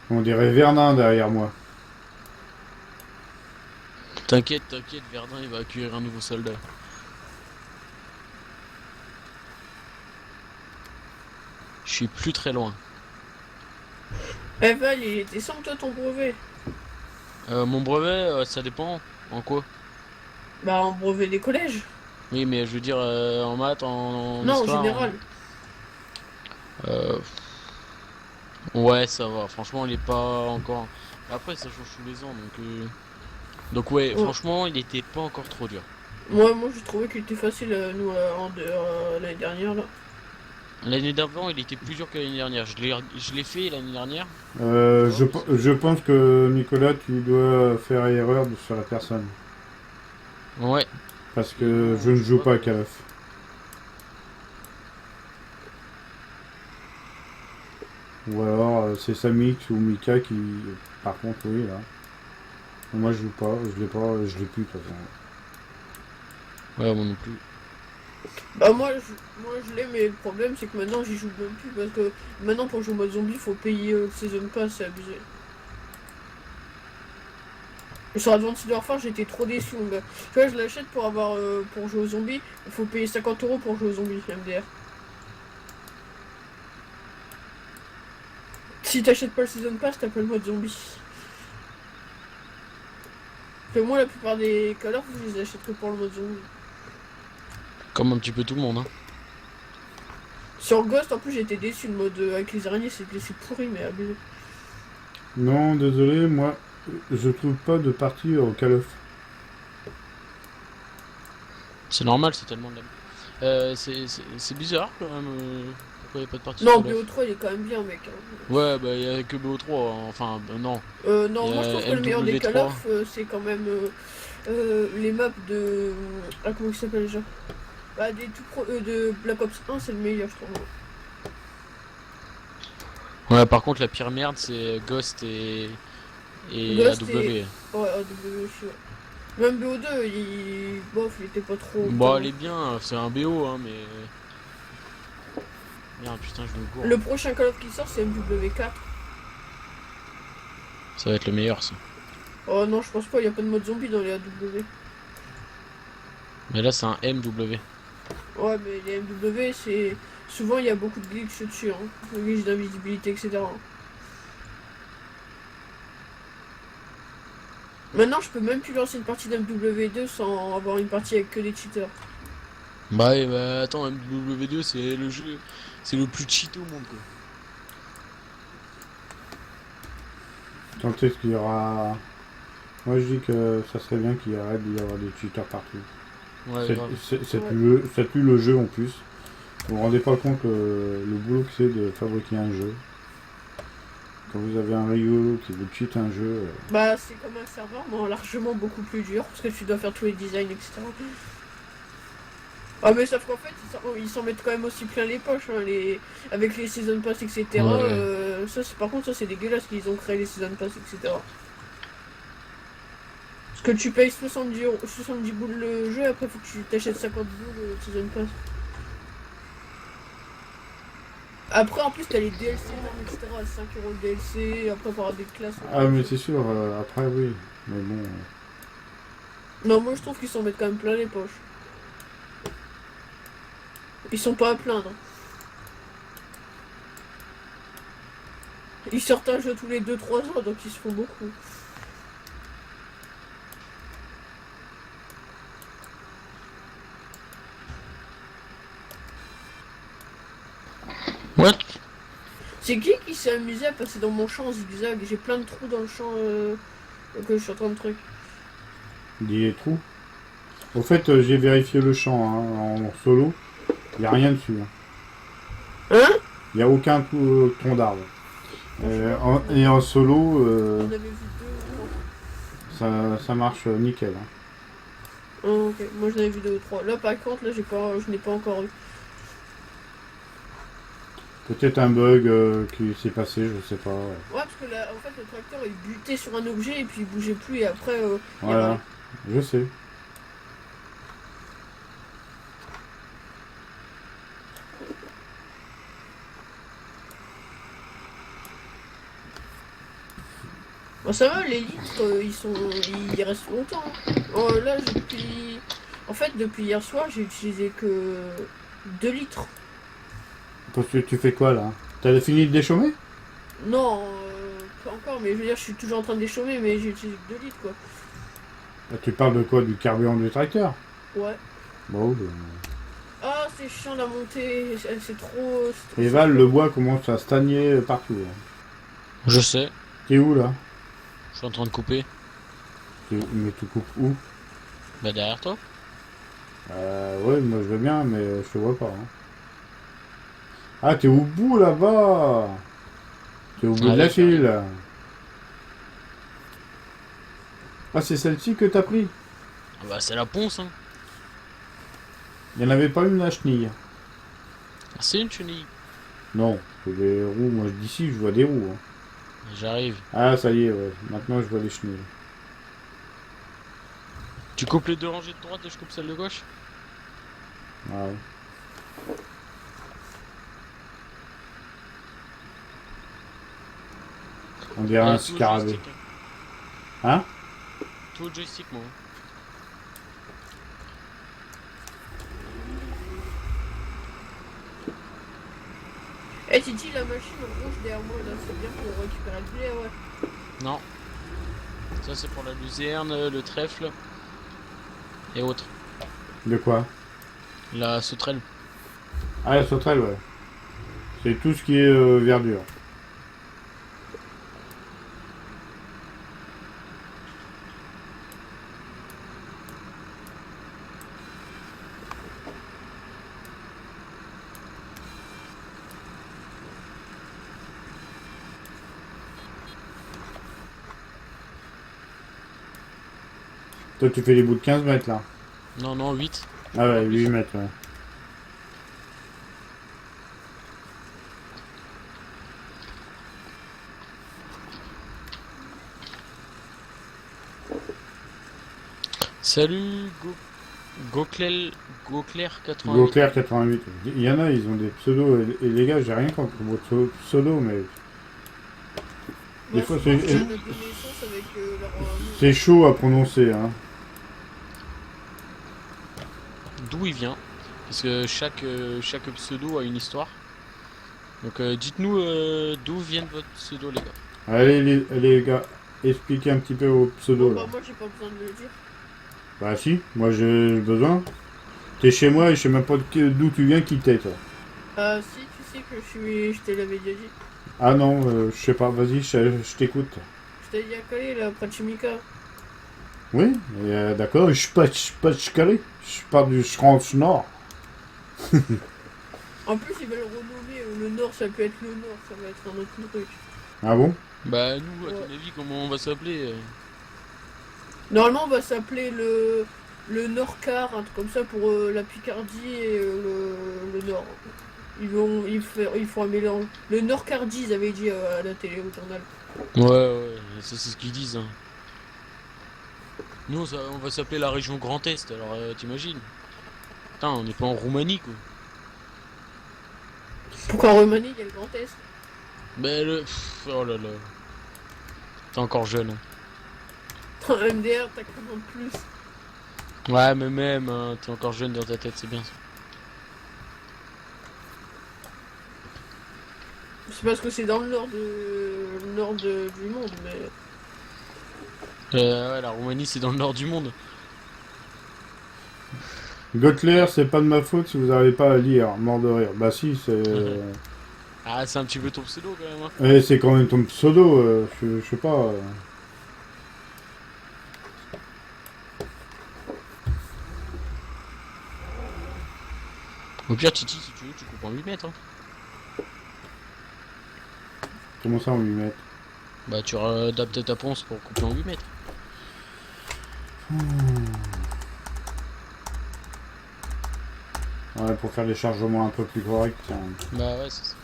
On dirait Verdun derrière moi. T'inquiète, Verdun il va accueillir un nouveau soldat. Je suis plus très loin. Eh Val, il était sans toi ton brevet. Mon brevet, ça dépend. En quoi? Bah en brevet des collèges. Oui, mais je veux dire en maths, en Non, en histoire. général. Euh, Ouais, ça va. Franchement, il est pas encore. Après, ça change tous les ans, donc ouais, Ouais. franchement, il était pas encore trop dur. Moi j'ai trouvé qu'il était facile, nous, l'année dernière, là. L'année d'avant, il était plus dur que l'année dernière. Je l'ai fait l'année dernière. Je pense que Nicolas, tu dois faire erreur sur la personne. Ouais. Parce que je ne joue pas à Call of. Ou alors c'est Samix ou Mika qui. Par contre, oui, là. Moi je joue pas, je l'ai pas, je l'ai plus de toute façon. Ouais, moi non plus. Bah moi je l'ai, mais le problème c'est que maintenant j'y joue même plus parce que maintenant pour jouer au mode zombie il faut payer le season pass, c'est abusé. Et sur Advanced Warfare j'étais trop déçu mon gars. Tu vois je l'achète pour avoir pour jouer aux zombies, il faut payer 50 € pour jouer aux zombies MDR. Si t'achètes pas le season pass t'as pas le mode zombie. Que moi la plupart des Call of je les achète que pour le mode zombie. Comme un petit peu tout le monde, hein. Sur Ghost en plus j'étais déçu, le mode avec les araignées c'est pourri mais abusé. Non, désolé, moi je trouve pas de partie au Call of. C'est normal, c'est tellement de la. C'est bizarre quand même. Pourquoi il n'y a pas de partie Non Call of? BO3 il est quand même bien mec. Ouais, bah il y a que BO3. Enfin, non. Non, moi je trouve que le meilleur des Call of c'est quand même les maps de. Ah, comment il s'appelle déjà? Bah, de Black Ops 1, c'est le meilleur, je trouve. Ouais, par contre, la pire merde, c'est Ghost et Ghost AW. Ouais, AW aussi, ouais. Même BO2, bof, il était pas trop. Bah, elle est bien, c'est un BO, hein, mais. Merde, putain, je me gourre. Le prochain Call of qui sort, c'est MW4. Ça va être le meilleur, ça. Oh non, je pense pas, il y a pas de mode zombie dans les AW. Mais là, c'est un MW. Ouais, mais les MW, c'est. Souvent, il y a beaucoup de glitch dessus, hein. Des glitch d'invisibilité, etc. Maintenant, je peux même plus lancer une partie d'MW2 sans avoir une partie avec que des cheaters. Bah, ouais, bah attends, MW2, c'est le jeu. C'est le plus cheaté au monde, quoi. Tant est-ce qu'il y aura. Moi je dis que ça serait bien qu'il arrête d'y avoir des cheaters partout. Ouais, grave. Ça tue le jeu en plus. Vous vous rendez pas compte le boulot que c'est de fabriquer un jeu. Quand vous avez un rigolo qui vous cheat un jeu. Bah, c'est comme un serveur, mais largement beaucoup plus dur, parce que tu dois faire tous les designs, etc. Ah, mais sauf qu'en fait, ils s'en mettent quand même aussi plein les poches, hein, avec les season pass, etc. Ouais. Par contre, ça c'est dégueulasse qu'ils ont créé les season pass, etc. Parce que tu payes 70 boules le jeu, après faut que tu t'achètes 50 boules le season pass. Après, en plus, t'as les DLC, etc. à 5 € le DLC, après, par des classes. Ah, mais c'est sûr, après oui. Mais bon. Non, moi je trouve qu'ils s'en mettent quand même plein les poches. Ils sont pas à plaindre. Ils sortent un jeu tous les 2-3 ans, donc ils se font beaucoup. What? C'est qui s'est amusé à passer dans mon champ en zigzag? J'ai plein de trous dans le champ que je suis en train de truc. Des trous. Au fait, j'ai vérifié le champ en solo. Il n'y a rien dessus. Hein? Il n'y a aucun tronc d'arbre. Et en solo, On avait vu deux. ça marche nickel. Hein. Oh, ok, moi j'en avais vu 2 ou 3. Là par contre, là je n'ai pas encore eu. Peut-être un bug qui s'est passé, je sais pas. Ouais, parce que là, en fait, le tracteur il butait sur un objet et puis il bougeait plus et après. Voilà, je sais. Bon, ça va, les litres, ils restent longtemps. Oh, là, en fait, depuis hier soir, j'ai utilisé que 2 litres. Parce que tu fais quoi là? T'as fini de déchaumer? Non, pas encore, mais je veux dire, je suis toujours en train de déchaumer, mais j'ai utilisé que 2 litres, quoi. Tu parles de quoi? Du carburant du tracteur? Ouais. Bon, Ah, c'est chiant la montée, c'est trop... Et Val, le bois commence à stagner partout. Hein. Je sais. T'es où là? Je suis en train de couper. Mais tu coupes où? Bah derrière toi. Ouais, moi je veux bien, mais je te vois pas. Hein. Ah, t'es au bout là-bas! T'es au bout de la file. Ah, c'est celle-ci que t'as pris? Ah bah c'est la ponce hein. Il n'y en avait pas une la chenille? Ah, c'est une chenille. Non, c'est des roues. Moi d'ici je vois des roues. Hein. J'arrive. Ah, ça y est, ouais. Maintenant je vois les chenilles. Tu coupes les 2 rangées de droite et je coupe celle de gauche? Ah ouais. On dirait un scarabée. Hein? Tout au joystick, moi. Eh, Titi, la machine en rouge derrière moi, là, c'est bien pour récupérer le blé, ouais. Non. Ça, c'est pour la luzerne, le trèfle et autres. De quoi? La sauterelle. Ah, la sauterelle, ouais. C'est tout ce qui est verdure. Toi, tu fais les bouts de 15 mètres, là. Non, non, 8. Ah ouais, 8 mètres, ouais. Salut, Goclair 88. Gauclair 88. Il y en a, ils ont des pseudos. Et les gars, j'ai rien contre votre pseudo, mais. Des fois, c'est chaud à prononcer, hein. D'où il vient? Parce que chaque pseudo a une histoire. Donc dites-nous d'où viennent votre pseudo, les gars. Allez, les gars, expliquez un petit peu vos pseudos, Bon, là. bah, moi, j'ai pas besoin de le dire. Bah si, moi j'ai besoin. T'es chez moi et je sais même pas d'où tu viens, qui t'es, toi. Si, tu sais que je te l'avais déjà dit. Ah non, je sais pas, vas-y, je t'écoute. Je t'avais dit à Calais, là, près de Chimica. Oui, d'accord, je suis pas de Calais, je pars du France Nord. En plus, ils veulent renommer le Nord, ça peut être le Nord, ça va être un autre truc. Ah bon? Bah nous, à ton avis, comment on va s'appeler Normalement, on va s'appeler le Nord-Car, un truc comme ça pour la Picardie et le Nord. Ils font un mélange. Le Nord-Cardie, ils avaient dit à la télé, au journal. Ouais, ça c'est ce qu'ils disent. Hein. Nous, on va s'appeler la région Grand Est, alors t'imagines? Putain, on n'est pas en Roumanie, quoi. Pourquoi en Roumanie, il y a le Grand Est? Mais oh là là. T'es encore jeune. Hein. Dans MDR, t'as comment de plus? Ouais, mais même, hein, t'es encore jeune dans ta tête, c'est bien ça. C'est parce que c'est dans le nord du monde, mais... Ouais, la Roumanie, c'est dans le nord du monde. Gotler, c'est pas de ma faute si vous n'arrivez pas à lire, mort de rire. Bah si, c'est... Ah, c'est un petit peu ton pseudo, quand même. Hein. Eh, c'est quand même ton pseudo, je sais pas... Au pire, Titi, si tu veux, tu coupes en 8 mètres. Hein. Comment ça, en 8 mètres? Bah, tu adaptes ta ponce pour couper en 8 mètres. Ouais, pour faire des chargements un peu plus corrects. Tiens. Bah, ouais, c'est ça.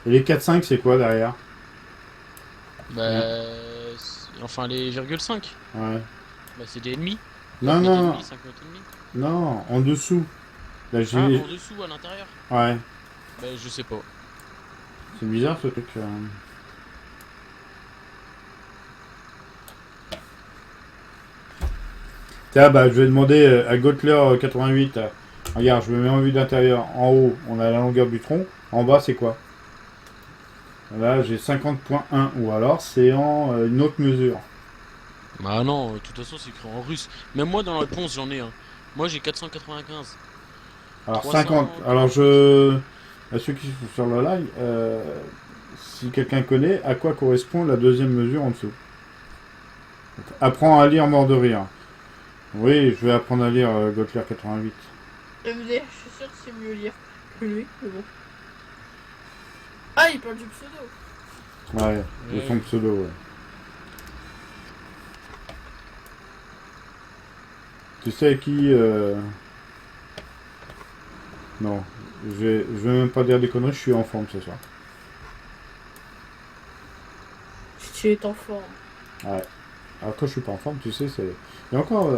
Et les 4-5, c'est quoi derrière? Bah, enfin, les 0,5. Ouais. Bah, c'est des ennemis. Non, non, 5 mètres et demi. non, en dessous. Là, j'ai... Ah, en dessous, à l'intérieur? Ouais. Bah, je sais pas. C'est bizarre ce truc. Tiens, bah, je vais demander à Gotler 88. Regarde, je me mets en vue d'intérieur. En haut, on a la longueur du tronc. En bas, c'est quoi? Là, j'ai 50.1. Ou alors, c'est en une autre mesure. Bah non, de toute façon c'est écrit en russe. Même moi dans la réponse j'en ai un. Moi j'ai 495. Alors, 300. 50. Alors, je... À ceux qui sont sur le live, si quelqu'un connaît, à quoi correspond la deuxième mesure en dessous? Donc, apprends à lire, mort de rire. Oui, je vais apprendre à lire Gotler 88. MDR, je suis sûr que c'est mieux lire que lui, mais bon. Ah, il parle du pseudo. Ouais, de son pseudo, ouais. Tu sais qui... Non, je vais même pas dire des conneries, je suis en forme ce soir. Si tu es en forme. Ouais. Alors quand je suis pas en forme, tu sais, c'est... Et encore...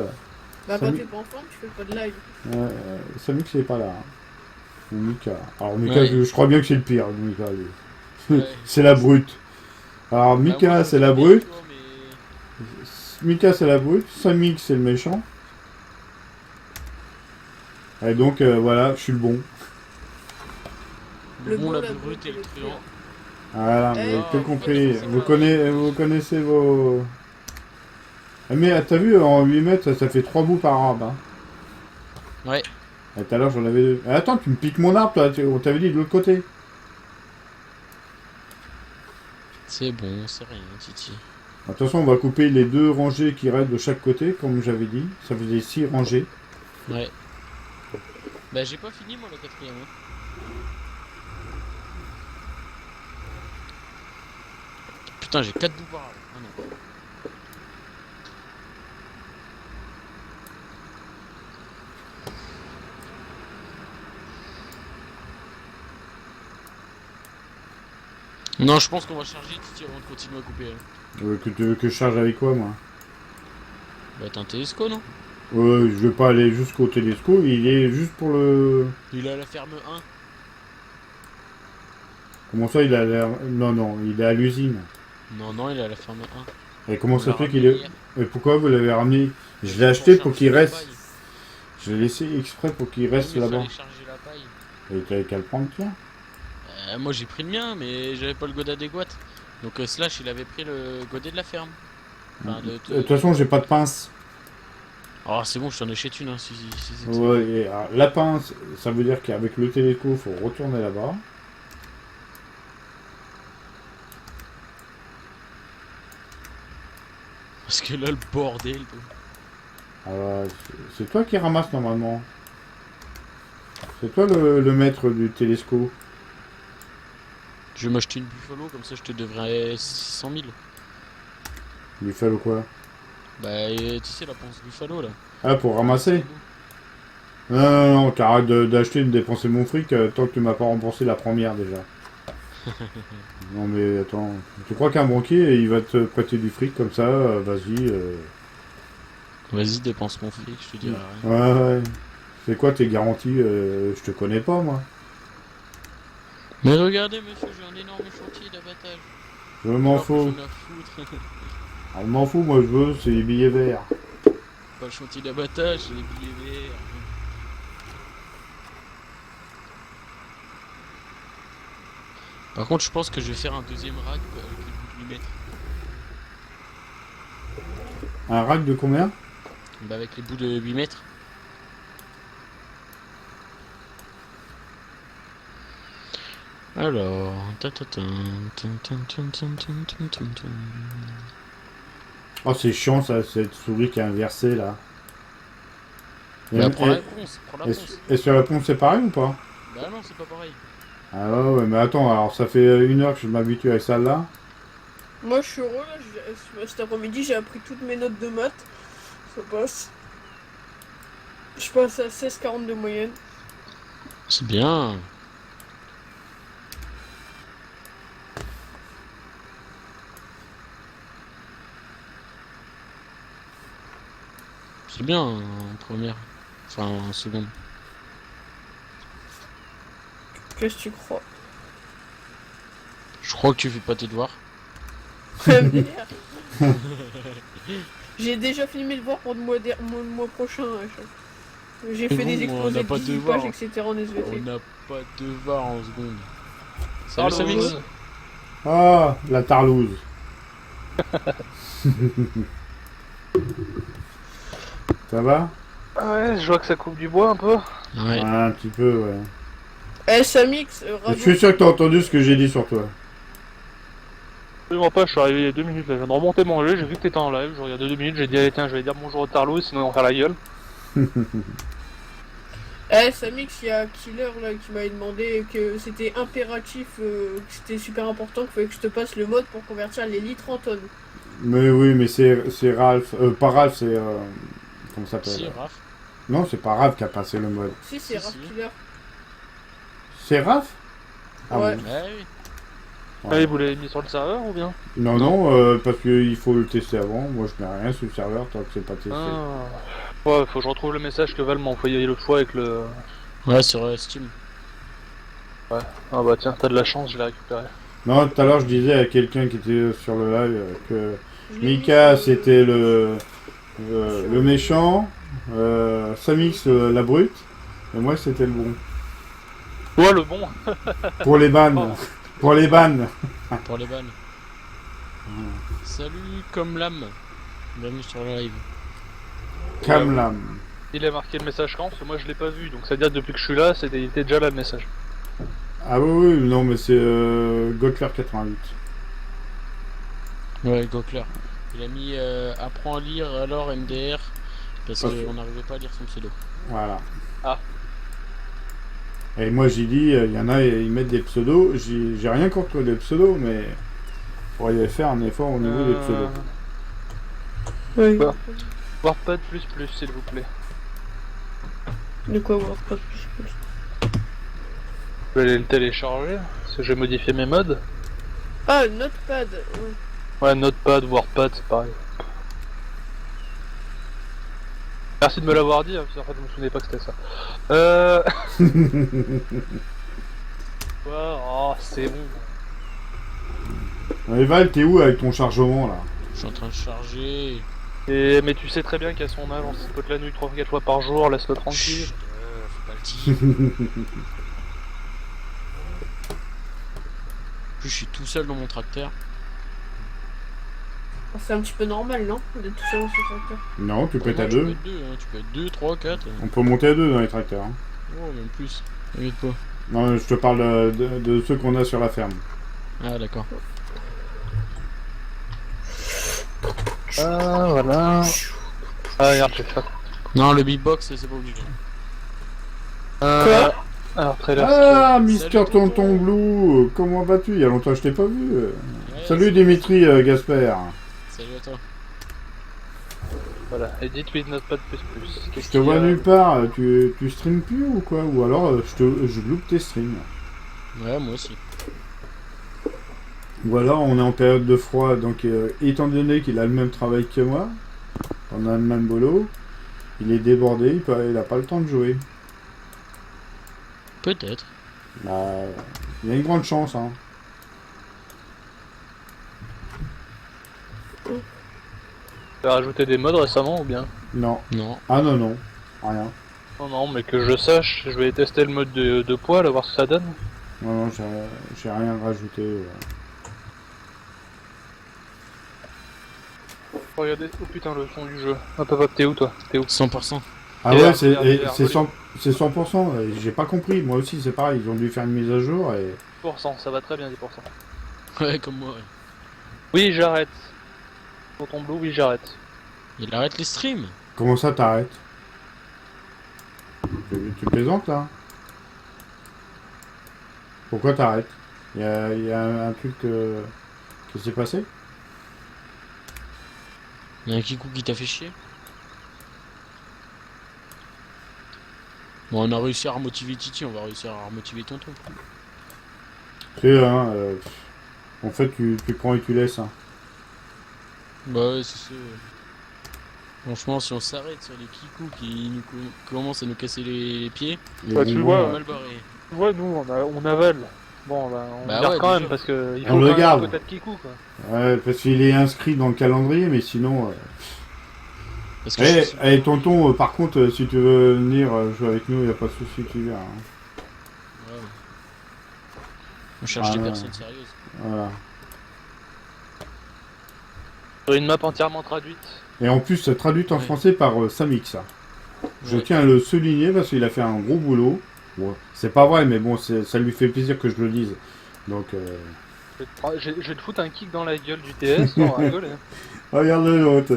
Bah, quand Samy- t'es pas en forme, tu fais pas de live. Samy qui est pas là. Hein. Ou Mika. Alors Mika, Ouais. je crois bien que c'est le pire, Mika. Lui. Ouais. C'est la brute. Alors Bah, Mika, moi, c'est j'aime la bien, brute. tu vois, mais- Mika, c'est la brute. Samy, c'est le méchant. Et donc, voilà, je suis le bon. Le bon, bon, la la brute brute et et le le truand. Voilà, vous Eh, avez tout oh, compris. c'est Vous, pareil. vous connaissez vos... Ah, mais t'as vu, en 8 mètres, ça fait 3 bouts par arbre. Hein. Ouais. Et tout à l'heure, j'en avais 2. Ah, attends, tu me piques mon arbre, toi. On t'avait dit de l'autre côté. C'est bon, c'est rien, Titi. De toute façon, on va couper les 2 rangées qui restent de chaque côté, comme j'avais dit. Ça faisait 6 rangées. Ouais. Bah j'ai pas fini moi le quatrième. Hein. Putain j'ai 4 bouts par arbre. Ah non. Non je pense qu'on va charger Titi avant de continuer à couper. Hein. Que tu veux que je charge avec quoi, moi? Bah t'as un télesco non? Je vais pas aller jusqu'au télescope. Il est juste pour le... Il est à la ferme 1. Comment ça, il a l'air... Non, non, il est à l'usine. Non non il est à la ferme 1. Et comment On ça l'a fait qu'il ramené est... hier. Et pourquoi vous l'avez ramené? Je l'ai Pour acheté pour charger qu'il la reste... paille. Je l'ai laissé exprès pour qu'il Ouais, reste mais là-bas. fallait charger la paille. Et t'avais qu'à le prendre, tiens. Moi j'ai pris le mien mais j'avais pas le godet adéquat. Donc Slash il avait pris le godet de la ferme. Enfin, De toute façon, j'ai pas de pince. Oh c'est bon je t'en achète une hein, si c'est que ça. Ouais, et, la pince, ça veut dire qu'avec le téléco, faut retourner là-bas. Parce que là le bordel. Alors, c'est toi qui ramasse normalement. C'est toi le maître du télescope. Je vais m'acheter une Buffalo comme ça je te devrais 600 000. Il fait le quoi? Bah tu sais la ponce Buffalo là. Ah, pour ramasser? Non, non, non, t'arrêtes d'acheter et de dépenser mon fric tant que tu m'as pas remboursé la première déjà. Non mais attends, tu crois qu'un banquier il va te prêter du fric comme ça, vas-y. Vas-y dépense mon fric je te dirai rien. Ouais, ouais. C'est quoi tes garanties? Je te connais pas moi. Mais regardez monsieur j'ai un énorme chantier d'abattage. Je m'en Alors que fous. j'en ai à foutre. Ah, je m'en fous, moi je veux, c'est les billets verts. Pas le chantier d'abattage c'est les billets verts. Par contre je pense que je vais faire un deuxième rack avec les bouts de 8 mètres. Un rack de combien? Bah avec les bouts de 8 mètres. Alors... Oh, c'est chiant ça, cette souris qui est inversée là. Bah prends Et- la ponce, prends la ponce. et sur la pompe c'est pareil ou pas? Bah non c'est pas pareil. Ah ouais, ouais, mais attends, alors ça fait 1 heure que je m'habitue avec celle-là. Moi, je suis heureux, là. Cet après-midi, j'ai appris toutes mes notes de maths. Ça passe. Je passe à 16,40 de moyenne. C'est bien. C'est bien en première. Enfin en seconde. Qu'est-ce que tu crois? Je crois que tu fais pas tes devoirs. MDR. J'ai déjà fini mes devoirs pour le mois prochain. J'ai Et fait bon, des on exposés n'a de pas de 18 devoirs. pages, etc. en On SVT. n'a pas de devoir en seconde. Salut Salut. Samix. Ah, la tarlouse. Ça va? Ouais, je vois que ça coupe du bois un peu. Ouais. Un petit peu, ouais. Eh, Samix, Je suis sûr que t'as entendu ce que j'ai dit sur toi. Absolument pas, je suis arrivé il y a 2 minutes là, je viens de remonter manger, j'ai vu que t'étais en live, je regardais 2 minutes, j'ai dit allez tiens, je vais dire bonjour au Tarlou, sinon ils vont faire la gueule. Eh, Samix, il y a Killer là qui m'avait demandé que c'était impératif, que c'était super important, qu'il fallait que je te passe le mode pour convertir les litres en tonnes. Mais oui, mais c'est Ralph. Pas Ralph, c'est. Comment ça s'appelle? Si, Raph. Non, c'est pas Ralph qui a passé le mode. Si, c'est Si, Raph si. Killer. C'est Ralph? Ah Ouais. bon. Ouais, oui. Ouais. Allez, vous l'avez mis sur le serveur ou bien? Non, non, parce qu'il faut le tester avant. Moi, je mets rien sur le serveur tant que c'est pas testé. Ah. Ouais, faut que je retrouve le message que Val m'a envoyé l'autre fois avec le... Ouais, sur Steam. Ah bah tiens, t'as de la chance, je l'ai récupéré. Non, tout à l'heure, je disais à quelqu'un qui était sur le live que Je l'ai Mika, mis sur le- c'était le méchant, Samix, la brute, et moi, c'était le bon. Ouais, le bon. Pour les bannes. Oh. Pour les bannes. Pour les balles. Salut comme l'âme. Bienvenue sur le live. Kamlam. Il a marqué le message quand? Parce que moi je l'ai pas vu, donc ça veut dire que depuis que je suis là, il était déjà là le message. Ah oui, oui, non, mais c'est Gotler 88. Ouais, Gokler. Il a mis apprends à lire alors MDR parce Ok. qu'on n'arrivait pas à lire son pseudo. Voilà. Ah. Et moi, j'ai dit, il y en a, ils mettent des pseudos. J'ai rien contre les pseudos, mais il faudrait faire un effort au niveau des pseudos. Oui. Bah. Warpad plus s'il vous plaît. De quoi voir pas plus. Je vais aller le télécharger, parce que j'ai modifié mes modes. Ah, Notepad. Ouais. Ouais, Notepad, Warpad, c'est pareil. Merci de me l'avoir dit, hein, parce qu'en fait je me souvenais pas que c'était ça. Ouais, oh, c'est bon. Et Val, t'es où avec ton chargement là? Je suis en train de charger. Mais tu sais très bien qu'à son âge, on se pote la nuit 3-4 fois par jour, laisse-le tranquille. Chut, faut pas le dire. En plus, je suis tout seul dans mon tracteur. C'est un petit peu normal, non? D'être tout seul dans ce tracteur. Non, tu peux être Non, à tu peux deux. être deux, hein. Tu peux être 2, 3, 4. On peut monter à deux dans les tracteurs. Hein. Oh, même plus. T'inquiète pas. Non, je te parle de ceux qu'on a sur la ferme. Ah, d'accord. Ah, voilà. Ah, regarde, j'ai fait. Non, le beatbox, c'est pas obligé. Quoi? Alors, trailer. Ah, Mister Salut, Tonton tonton. Blue, comment vas-tu? Il y a longtemps que je t'ai pas vu. Ouais, Salut Dimitri Gasper. Salut à toi. Voilà, edit with Notepad plus. Je te vois nulle part. Tu streames plus ou quoi? Ou alors je loupe tes streams. Ouais, moi aussi. Ou alors on est en période de froid, donc étant donné qu'il a le même travail que moi, on a le même boulot, il est débordé, il a pas le temps de jouer. Peut-être. Bah, il y a une grande chance, hein. T'as rajouté des modes récemment ou bien? Non. Non. Ah non, non. Rien. Non, mais que je sache, je vais tester le mode de poids, là, voir ce que ça donne. Non, non, j'ai rien rajouté. Regardez, oh putain, le son du jeu. Hop, hop, hop, t'es où toi? T'es où? 100%. Ah Et ouais, là, c'est regarde, c'est 100%. J'ai pas compris. Moi aussi, c'est pareil. Ils ont dû faire une mise à jour et... 10%, ça va très bien, 10%. Ouais, comme moi, ouais. Oui, j'arrête. Pour ton blue, oui, j'arrête. Il arrête les streams. Comment ça, t'arrêtes? Tu plaisantes, là? Pourquoi t'arrêtes? Il y a un truc qui s'est passé? Il y a un Kikou qui t'a fait chier. Bon, on a réussi à remotiver Titi, on va réussir à remotiver Tonton. Tu sais, hein, en fait, tu prends et tu laisses. Hein. Bah ouais, c'est ça. Franchement, si on s'arrête sur les Kikou qui nous commencent à nous casser les pieds, Les Bah, tu bonbons, vois, on va mal barrer. Tu vois, nous, on avale. Bon, bah, on Bah garde ouais, quand déjà. même, parce que il On faut le quand même garde. un quota de Kikou, quoi. Ouais, parce qu'il est inscrit dans le calendrier, mais sinon, Parce que je suis- Tonton, par contre, si tu veux venir jouer avec nous, y a pas de souci, tu viens. Hein. Ouais. On cherche des ouais. personnes sérieuses. Voilà. Une map entièrement traduite. Et en plus, traduite en Ouais. français par Samix. Je Ouais. tiens à le souligner parce qu'il a fait un gros boulot. Bon, c'est pas vrai, mais bon, ça lui fait plaisir que je le dise. Donc, Je vais te foutre un kick dans la gueule du TS, on va rigoler. regardez l'autre.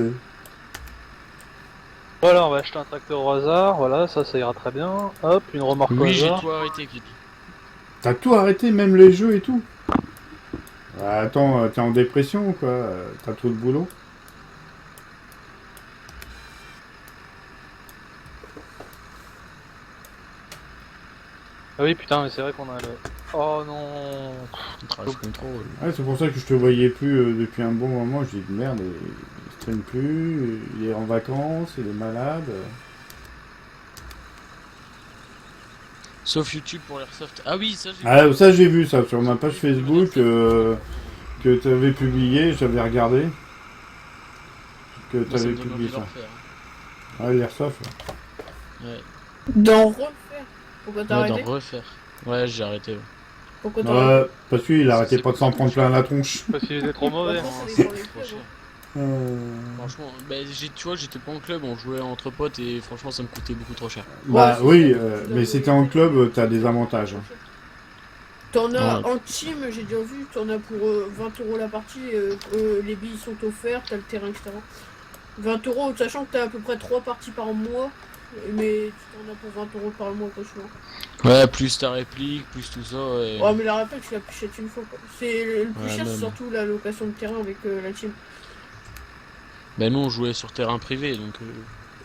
Voilà, on va acheter un tracteur au hasard, voilà, ça ira très bien. Hop, une remorque au Oui, j'ai hasard. tout arrêté, Kiki. T'as tout arrêté, même les jeux et tout. Attends, t'es en dépression ou quoi? T'as trop de boulot? Ah oui, putain, mais c'est vrai qu'on a le... Oh non. Trash control. Ouais, c'est pour ça que je te voyais plus depuis un bon moment. Je dis merde, il stream plus, il est en vacances, il est malade. Sauf YouTube pour l'airsoft. Ah oui, ça j'ai Ah, ça j'ai vu ça sur ma page Facebook que tu avais publié, j'avais regardé. Que Moi, tu ça avais me donne envie publié de ça. le refaire. Ouais, l'airsoft. Ouais, D'en refaire. Pourquoi t'as ouais d'en arrêté? refaire. Ouais, j'ai arrêté. Ouais. Pourquoi t'as arrêté? Parce qu'il arrêtait C'est pas de s'en pas prendre trop plein la tronche. Parce qu'il était trop mauvais. Après, Hein. ça dépend les Trop clubs, cher. hein. Franchement, bah, tu vois, j'étais pas en club, on jouait entre potes et franchement, ça me coûtait beaucoup trop cher. Bah Ouais, oui, c'est ça, tu dois mais jouer si t'es en avec club, les- t'as des avantages. Hein. T'en as Ouais. en team, j'ai déjà vu, t'en as pour 20 € la partie, les billes sont offertes, t'as le terrain, etc. 20 €, sachant que t'as à peu près 3 parties par mois, mais tu t'en as pour 20 € par mois, quoi, souvent. Ouais, plus ta réplique, plus tout ça. Ouais. Ouais, mais la réplique, tu la pichettes une fois, quoi. C'est le plus Ouais, cher, c'est même. surtout la location de terrain avec la team. Bah, nous, on jouait sur terrain privé, donc.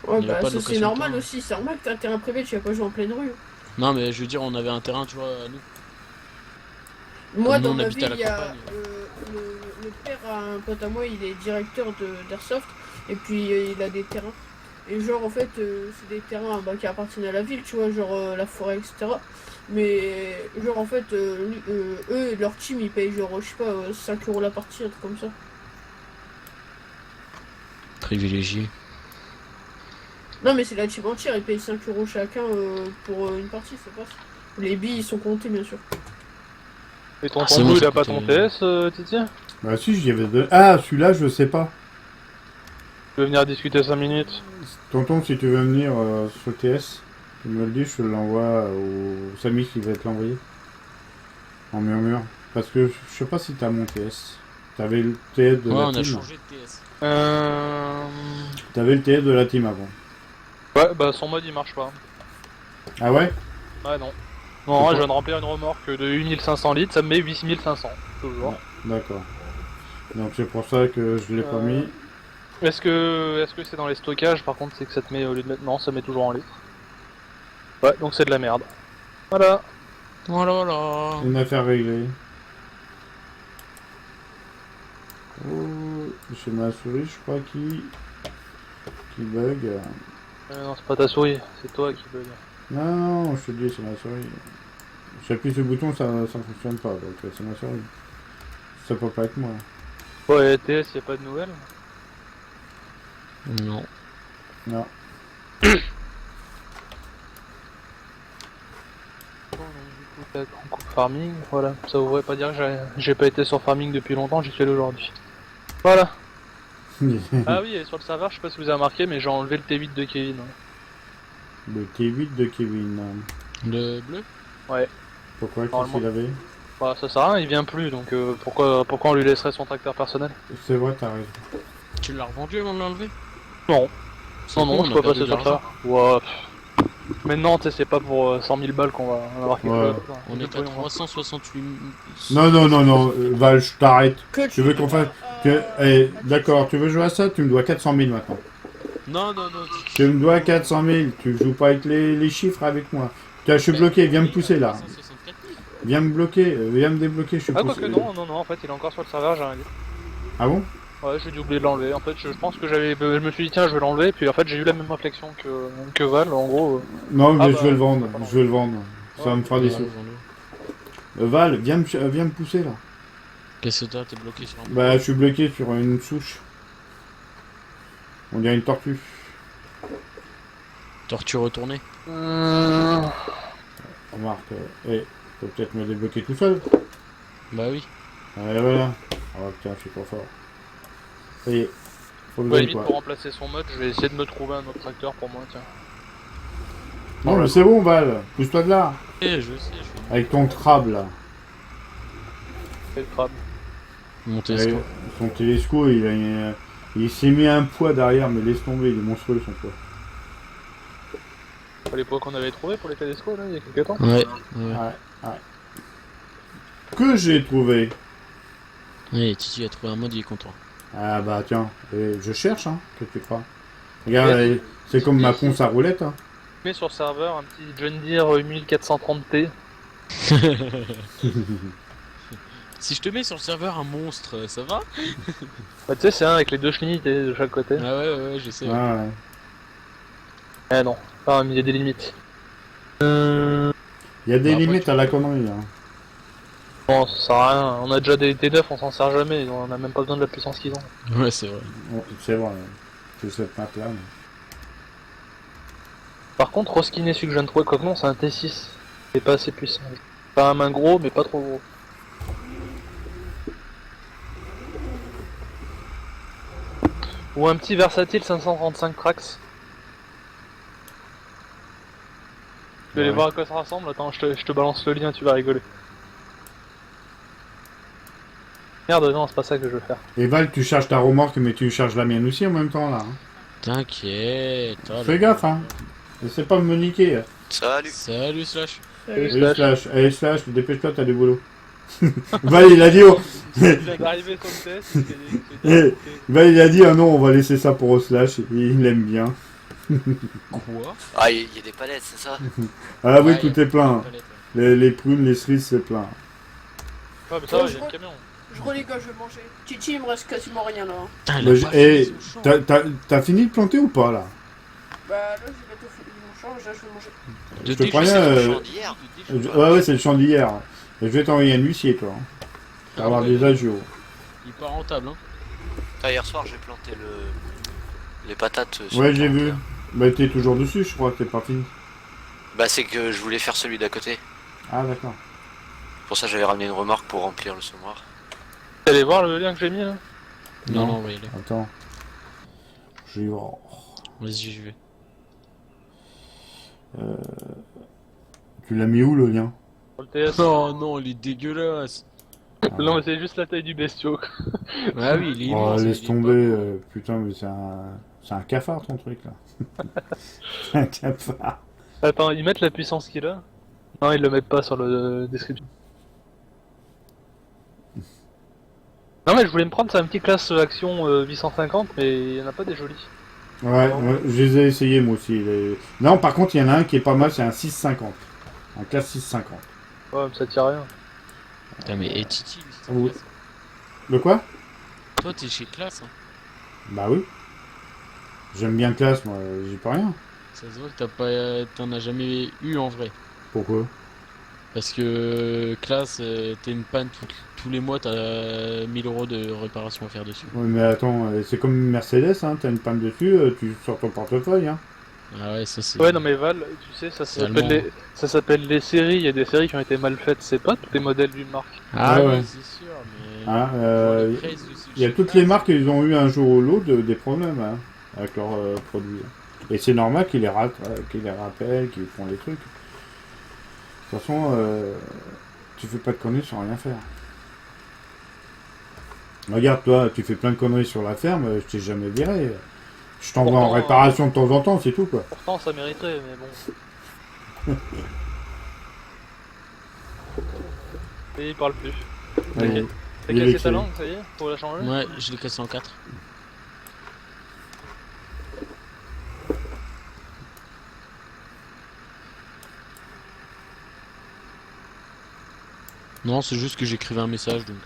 Ouais, Il y avait bah pas de ça, c'est location de normal terrain. aussi, c'est normal que t'as un terrain privé, tu vas pas jouer en pleine rue. Non, mais je veux dire, on avait un terrain, tu vois, à nous. Moi, Comme nous, dans on ma habite à ville, la il y a campagne. le père à un pote à moi, il est directeur d'Airsoft, et puis il a des terrains. Et genre, en fait, c'est des terrains bah, qui appartiennent à la ville, tu vois, genre la forêt, etc. Mais, genre, en fait, eux, leur team, ils payent, genre, je sais pas, 5 € la partie, un truc comme ça. Privilégié. Non, mais c'est la team entière, ils payent 5 € chacun pour une partie, ça passe. Les billes, ils sont comptés, bien sûr. Et ton Ah, c'est tonton, bon, il ça a pas coûtait- ton TS, Titi? Bah si, j'y avais deux. Ah, celui-là, je sais pas. Tu veux venir discuter 5 minutes? Tonton, si tu veux venir sur le TS, tu me le dis, je te l'envoie au Samy qui va te l'envoyer. En murmure. Parce que je sais pas si t'as mon TS. T'avais le TS de Ouais, la on a team. changé de TS. T'avais le TS de la team avant. Ouais, bah son mode il marche pas. Ah ouais? Ouais, non. C'est Non, quoi je viens de remplir une remorque de 8500 litres, ça me met 8500. Toujours. D'accord. Donc c'est pour ça que je l'ai pas mis. Est-ce que c'est dans les stockages? Par contre, c'est que ça te met au lieu de mettre. Non, ça met toujours en litres. Ouais, donc c'est de la merde. Voilà. Voilà. Une affaire réglée. Oh, c'est ma souris, je crois, qui bug. Non, c'est pas ta souris, c'est toi qui bug. Non, non, je te dis, c'est ma souris. J'appuie sur le bouton, ça fonctionne pas, donc c'est ma souris. Ça peut pas être moi. Ouais, TS, y a pas de nouvelles? Non. Non. On coupe farming, voilà. Ça voudrait pas dire que j'ai pas été sur farming depuis longtemps, j'y suis allé aujourd'hui. Voilà. Ah oui, et sur le serveur, je sais pas si vous avez remarqué, mais j'ai enlevé le T8 de Kevin. Le T8 de Kevin. Le bleu? Ouais. Pourquoi? Qu'est-ce Normalement. qu'il avait? Bah ça sert à rien, il vient plus, donc pourquoi on lui laisserait son tracteur personnel? C'est vrai, t'as raison. Tu l'as revendu avant de l'enlever? Non. C'est Non, con, non, on je a peux perdu passer de sur ça. l'argent. Ouais. Maintenant, tu sais, c'est pas pour 100 000 balles qu'on va en avoir quelque Ouais. chose. On est à 368. Non, non, non, non, Val, je t'arrête. Que Tu veux qu'on fasse. D'accord, tu veux jouer à ça? Tu me dois 400 000 maintenant. Non, non, non. Tu me dois 400 000. Tu joues pas avec les chiffres avec moi. Tiens, je suis bloqué, viens me pousser là. 364 000. Viens me bloquer, viens me débloquer, je suis Ah, poussé. quoique non, en fait, il est encore sur le serveur, j'ai rien dit. Ah bon? Ouais, j'ai dû oublier de l'enlever. En fait, je pense que je me suis dit, tiens, je vais l'enlever, puis en fait, j'ai eu la même réflexion que Val, en gros. Non, mais Ah je bah, vais le vendre, pardon. je vais le vendre. Ça va me faire des sous. Val, viens me pousser là. Qu'est-ce que t'as? T'es bloqué sur un. Bah, je suis bloqué sur une souche. On dirait une tortue. T'aurais-tu retourné? Remarque, faut peut-être me débloquer tout seul. Bah oui. Ouais, voilà. Oh putain, je suis trop fort. Ça y est. Faut le Ouais, gagner, limite, quoi. pour remplacer son mode, je vais essayer de me trouver un autre tracteur pour moi, tiens. Non, mais c'est bon, Val. Pousse-toi de là. Je sais, je suis Avec ton crabe, là. C'est le crabe. mon Ouais, Tesco. son télesco, il s'est mis un poids derrière, mais laisse tomber, il est monstrueux son poids. Les poids qu'on avait trouvés pour les télescopes, là, il y a quelques temps. Ouais. Ouais. Que j'ai trouvé. Ouais, Titi a trouvé un mode, il est content. Ah bah tiens, je cherche, hein, qu'est-ce que tu crois? Regarde, c'est comme ma ponce à roulette, hein. Je mets sur serveur un petit John Deere 1430T. Si je te mets sur le serveur un monstre, ça va? Bah, tu sais, c'est un avec les deux chenilles de chaque côté. Ah ouais, je sais. Ah, ouais. Eh non, enfin, il y a des limites. Il y a des Bah, après, limites tu- à la connerie, hein. Bon, ça sert à rien. On a déjà des T9, on s'en sert jamais. On a même pas besoin de la puissance qu'ils ont. Ouais, c'est vrai. Ouais, c'est vrai, c'est cette map là. Par contre, Roskiné, celui que je viens de trouver, quoi que non, c'est un T6. C'est pas assez puissant. Pas un main gros, mais pas trop gros. Ou un petit versatile 535 Trax. Tu veux aller Ouais. voir à quoi ça ressemble? Attends, je te balance le lien, tu vas rigoler. Merde, non, c'est pas ça que je veux faire. Et Val, tu charges ta remorque, mais tu charges la mienne aussi en même temps là. Hein. T'inquiète. Oh là Fais là. gaffe, hein. Essaie pas de me niquer. Salut. Salut Slash. Salut, Allez, Slash. Slash, allez, Slash, dépêche-toi, t'as du boulot. Val, il a dit, oh. Il vient d'arriver sur le test. Val, il a dit, ah non, on va laisser ça pour Slash, il l'aime bien. Quoi? Ah, il y a des palettes, c'est ça? Ah oui, Ouais, tout est plein. palette, Les prunes, les cerises, c'est plein. Ah, mais ça va, il y a le camion. Je crois les gars, je vais manger. Titi, il me reste quasiment rien là. Putain, Bah, elle a pas eh, fini son champ. t'as fini de planter ou pas là? Bah là, j'ai bientôt fini mon change, là, je vais manger. De je te déchets, préviens, c'est le euh, champ d'hier. Ouais, c'est le champ d'hier. Et je vais t'envoyer un huissier, toi. Hein. Tu vas avoir des agios. Il est pas rentable, hein. Ah, hier soir, j'ai planté les patates. sur Ouais, le j'ai vu. planteur. Bah, t'es toujours dessus, je crois que t'es pas fini. Bah, c'est que je voulais faire celui d'à côté. Ah, d'accord. Pour ça, j'avais ramené une remorque pour remplir le semoir. Vous allez voir le lien que j'ai mis là? Non, voyez-le. Attends. Je vais voir. Vas-y, j'y vais. Tu l'as mis où le lien? Sur le TS. Oh non, il est dégueulasse. Non, mais c'est juste la taille du bestiau. Ah oui, il est Oh, immense. laisse il est tomber. pas beau. Putain, mais c'est un cafard ton truc là. C'est un cafard. Attends, ils mettent la puissance qu'il a? Non, ils le mettent pas sur le description. Non, mais je voulais me prendre, c'est un petit classe action 850, mais il y en a pas des jolis. Ouais, je les ai essayés moi aussi. Non, par contre, il y en a un qui est pas mal, c'est un 650. Un classe 650. Ouais, mais ça tire rien. Putain, mais Titi, lui, c'est Oui. classe. De quoi? Toi, t'es chez classe, hein. Bah oui. J'aime bien classe, moi, j'y peux rien. Ça se voit que t'en as jamais eu en vrai. Pourquoi? Parce que classe, t'as une panne tous les mois, t'as 1000 € de réparation à faire dessus. Oui, mais attends, c'est comme une Mercedes, hein, t'as une panne dessus, tu sors ton portefeuille, hein. Ah ouais, ça c'est. Ouais, non, mais Val, tu sais, C'est allemand. ça s'appelle les séries. Il y a des séries qui ont été mal faites. C'est pas tous les modèles d'une marque. Ah Ouais, oui, ouais. c'est sûr, mais. Hein, Genre les fraises de il y a chez toutes Classe. les marques, ils ont eu un jour ou l'autre des problèmes hein, avec leurs produits. Et c'est normal qu'ils qu'ils les rappellent, qu'ils font les trucs. De toute façon, tu fais pas de conneries sans rien faire. Regarde, toi, tu fais plein de conneries sur la ferme, je t'ai jamais viré. Je t'envoie en Pourtant, réparation de temps en temps, c'est tout quoi. Pourtant, ça mériterait, mais bon. Et il parle plus. Allez, T'as il est cassé ta excellent. langue, ça y est? Faut la changer? Ouais, je l'ai cassé en 4. Non, c'est juste que j'écrivais un message donc.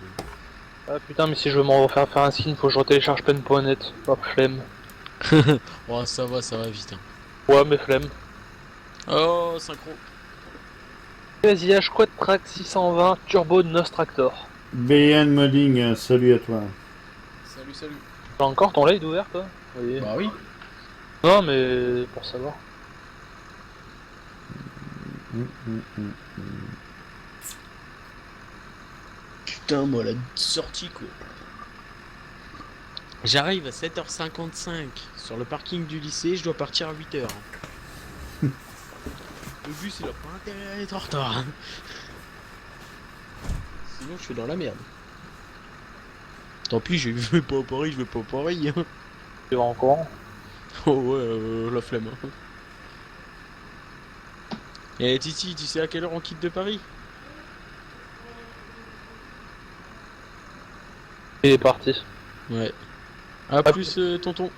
Ah putain, mais si je veux m'en refaire faire un skin, faut que je retélécharge pen.net. Oh, flemme. Oh, ça va vite. Hein. Ouais, mais flemme. Oh, synchro. Vas-y, H Quad Track 620 Turbo Nostractor. BN Modding, salut à toi. Salut. T'as encore ton live ouvert, toi? Oui. Bah oui. Non, mais pour savoir. Putain, moi, la sortie, quoi. J'arrive à 7h55 sur le parking du lycée, je dois partir à 8h. Le bus, il a pas intérêt à être en retard. Hein. Sinon, je suis dans la merde. Tant pis, je vais pas à Paris, je vais pas à Paris. Hein. Tu vas en courant. Oh ouais, la flemme. Hein. Et Titi, tu sais à quelle heure on quitte de Paris? Il est parti. Ouais. À plus, tonton.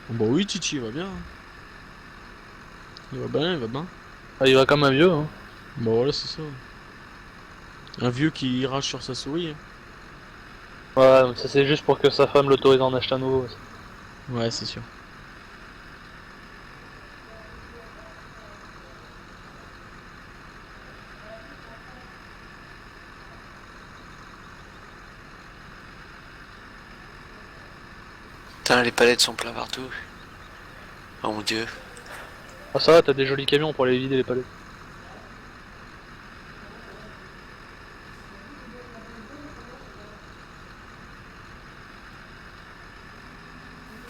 Bah oui, Titi, il va bien. Il va bien, il va bien. Ah, il va comme un vieux. Hein. Bah voilà, c'est ça. Un vieux qui rage sur sa souris. Hein. Ouais, ça c'est juste pour que sa femme l'autorise à en acheter un nouveau. Ouais, c'est sûr. Putain, les palettes sont pleines partout. Oh mon dieu. Ah ça va, t'as des jolis camions pour aller vider les palettes.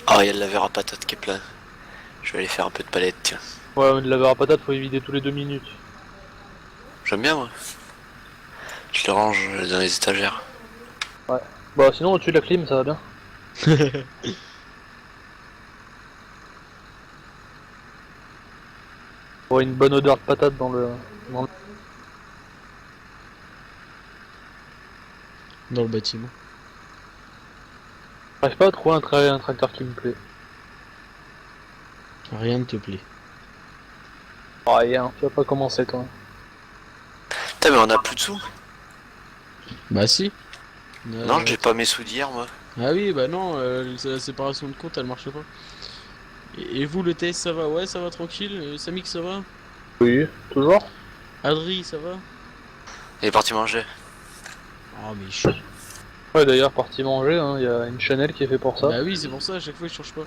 Ah, il y a le laveur à patate qui est plein. Je vais aller faire un peu de palettes, tiens. Ouais, mais de laver à patate, faut les vider tous les 2 minutes. J'aime bien, moi. Je le range dans les étagères. Bah sinon au-dessus de la clim, ça va bien. Pour une bonne odeur de patate dans le... Dans le bâtiment. J'arrive pas à trouver un tracteur qui me plaît. Rien ne te plaît. Oh, rien, tu vas pas commencer toi. Putain, mais on a plus de sous. Bah si. Non, j'ai pas mes sous d'hier, moi. Ah oui, bah non, la séparation de compte, elle marche pas. Et vous, le test, ça va? Ouais, ça va tranquille. Samik, ça va? Oui, toujours. Adri, ça va? Il est parti manger. Oh, mais je... Ouais, d'ailleurs, parti manger, hein, y a une Chanel qui est fait pour ça. Bah oui, c'est pour ça, à chaque fois, je change pas.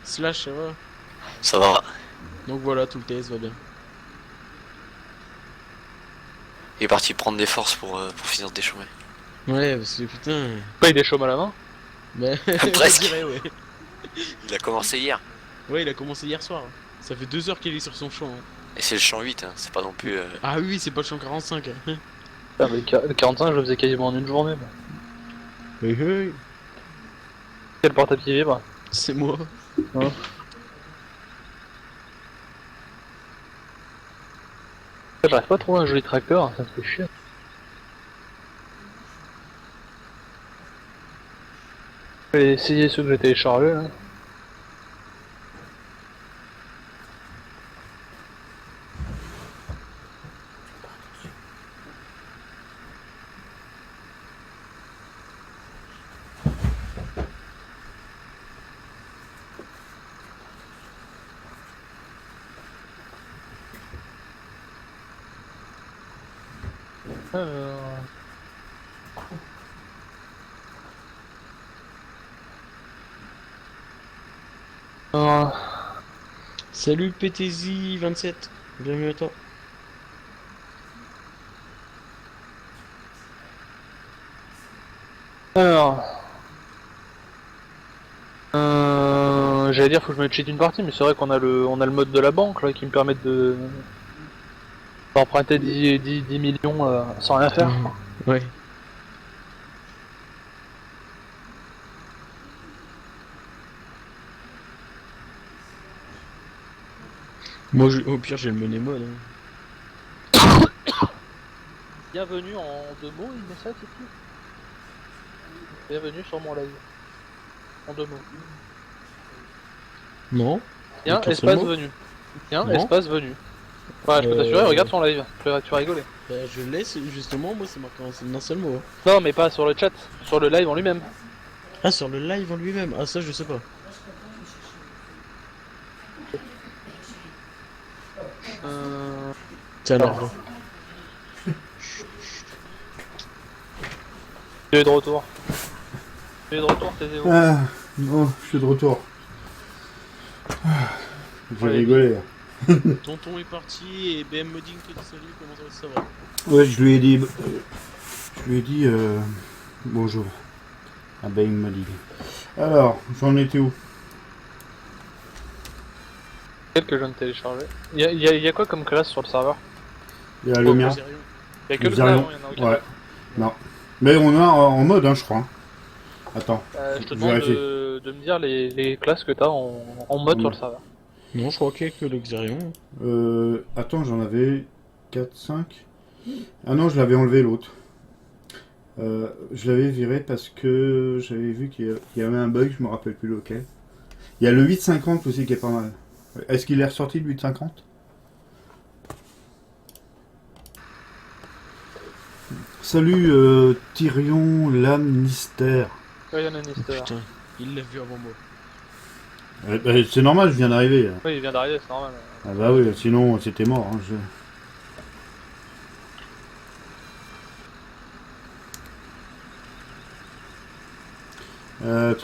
Slash, ça va? Ça va. Donc voilà, tout le TS va bien. Il est parti prendre des forces pour finir de déchoumer. Ouais, parce que putain... Pas il est chaume à la main. Bah, Presque. je dirais, ouais. Il a commencé hier. Ouais, il a commencé hier soir. Ça fait 2 heures qu'il est sur son champ. Hein. Et c'est le champ 8, hein. C'est pas non plus... Ah oui, c'est pas le champ 45. Hein. Ah, mais le 45, je le faisais quasiment en une journée. Moi. Hey, hey. Quel porte-à-pied vibre. C'est moi. Hein. J'arrive pas à trouver un joli tracteur, ça me fait chier. Je vais essayer ceux que j'ai téléchargés là. Alors... Salut PTZ27. Bienvenue à toi. Alors... J'allais dire faut que je me cheat une partie, mais c'est vrai qu'on a le mode de la banque là qui me permet de emprunter 10 millions sans rien faire. Ouais. Moi, au pire, j'ai le money mode. Hein. Bienvenue en 2 mots, il met ça, c'est tout. Bienvenue sur mon live. En 2 mots. Non. Tiens, Aucun espace seul mot. venu. Tiens, Non. espace venu. Ouais, je peux t'assurer, regarde son live. Tu vas rigoler. Bah, je laisse, justement, moi, c'est marqué d'un seul mot. Hein. Non, mais pas sur le chat, sur le live en lui-même. Ah, sur le live en lui-même. Ah, ça, je sais pas. Tiens, alors. Tu es de retour. Tu es de retour, t'es où? Ah, non, je suis de retour. Ah, j'ai Ouais, rigolé. Là. Tonton est parti et BM Modding te dit salut, comment ça va? Ouais, je lui ai dit... bonjour. Ah ben, il m'a dit. Alors, j'en étais où? Quel que je viens de télécharger. Y a quoi comme classe sur le serveur? Il y a le mien. Y a que le Xarion. Xarion, y'en a aucun. Ouais. Non. Mais on a en mode, hein, je crois. Attends. Je te demande de me dire les classes que t'as en mode sur le serveur. Non, je crois qu'il y a que le Xarion. Attends, j'en avais 4, 5. Ah non, je l'avais enlevé l'autre. Je l'avais viré parce que j'avais vu qu'il y avait un bug, je me rappelle plus lequel. Il y a le 850 aussi qui est pas mal. Est-ce qu'il est ressorti le 850? Salut Tyrion Lannister. Ouais, y'en a Nister. Putain, il l'a vu avant moi. C'est normal, je viens d'arriver. Oui, il vient d'arriver, c'est normal. Ah bah oui, sinon c'était mort. Hein,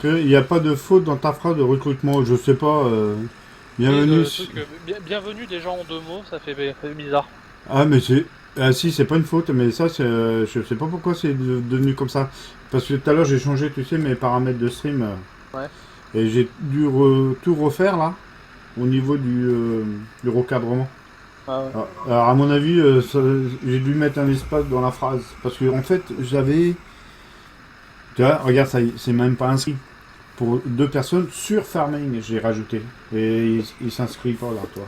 il n'y a pas de faute dans ta phrase de recrutement, je sais pas. Bienvenue. Bienvenue des gens en 2 mots, ça fait bizarre. Ah mais c'est... Ah si, c'est pas une faute, mais ça, c'est, je sais pas pourquoi c'est devenu comme ça. Parce que tout à l'heure, j'ai changé, tu sais, mes paramètres de stream. Ouais. Et j'ai dû tout refaire, là, au niveau du recadrement. Ah ouais. Alors, à mon avis, j'ai dû mettre un espace dans la phrase. Parce que, en fait, j'avais... Tu vois, regarde, ça, c'est même pas inscrit. Pour 2 personnes sur Farming, j'ai rajouté. Et il s'inscrit pas, là, toi.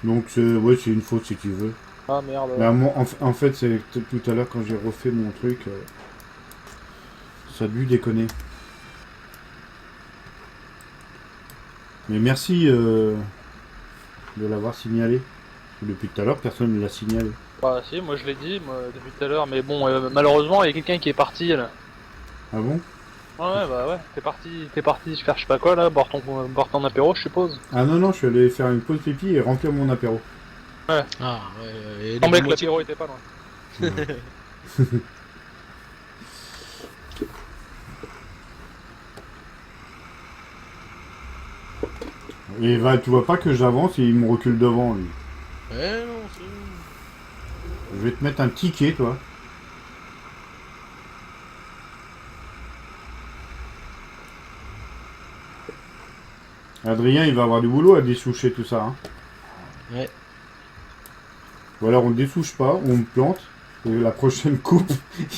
Donc, ouais, c'est une faute, si tu veux. Ah merde. Là, moi, en fait, c'est tout à l'heure, quand j'ai refait mon truc, ça a dû déconner. Mais merci de l'avoir signalé. Depuis tout à l'heure, personne ne l'a signalé. Bah si, moi je l'ai dit depuis tout à l'heure, mais bon, malheureusement, il y a quelqu'un qui est parti là. Ah bon? Ouais, bah ouais, t'es parti faire je sais pas quoi là, boire ton apéro, je suppose. Ah non, non, je suis allé faire une pause pipi et remplir mon apéro. Ouais. Ah, ouais. Il semblait que l'apéro était pas loin. Et va, tu vois pas que j'avance et il me recule devant, lui. Ouais, non, c'est... Je vais te mettre un ticket, toi. Adrien, il va avoir du boulot à dessoucher tout ça. Hein. Ouais. Ou alors on ne dessouche pas, on me plante. Et la prochaine coupe,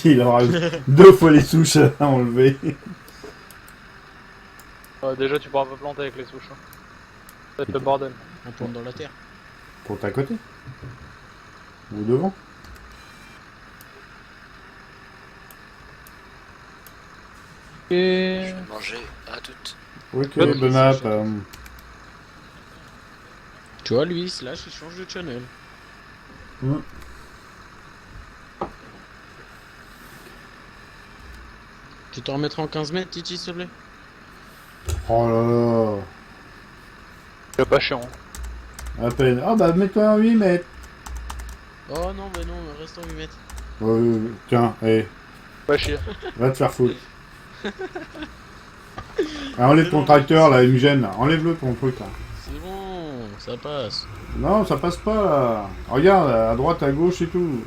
il aura 2 fois les souches à enlever. Déjà, tu pourras pas planter avec les souches. Hein. Ça va être le bordel. On plante dans la terre. Pour à côté. Ou devant. Et... Je vais manger à toutes. Ok, Bonne bonne app. Tu vois, lui, slash, il change de channel. Tu te remettras en 15 mètres, Titi, s'il te plaît? Oh là là. C'est pas chiant. À peine. Ah bah mets-toi en 8 mètres. Oh non, bah non, reste en 8 mètres. Tiens, allez, Pas chier. va te faire foutre. Ah, enlève ton tracteur là, il me gêne. Enlève-le ton truc là. C'est bon, ça passe. Non, ça passe pas là. Regarde, à droite, à gauche et tout.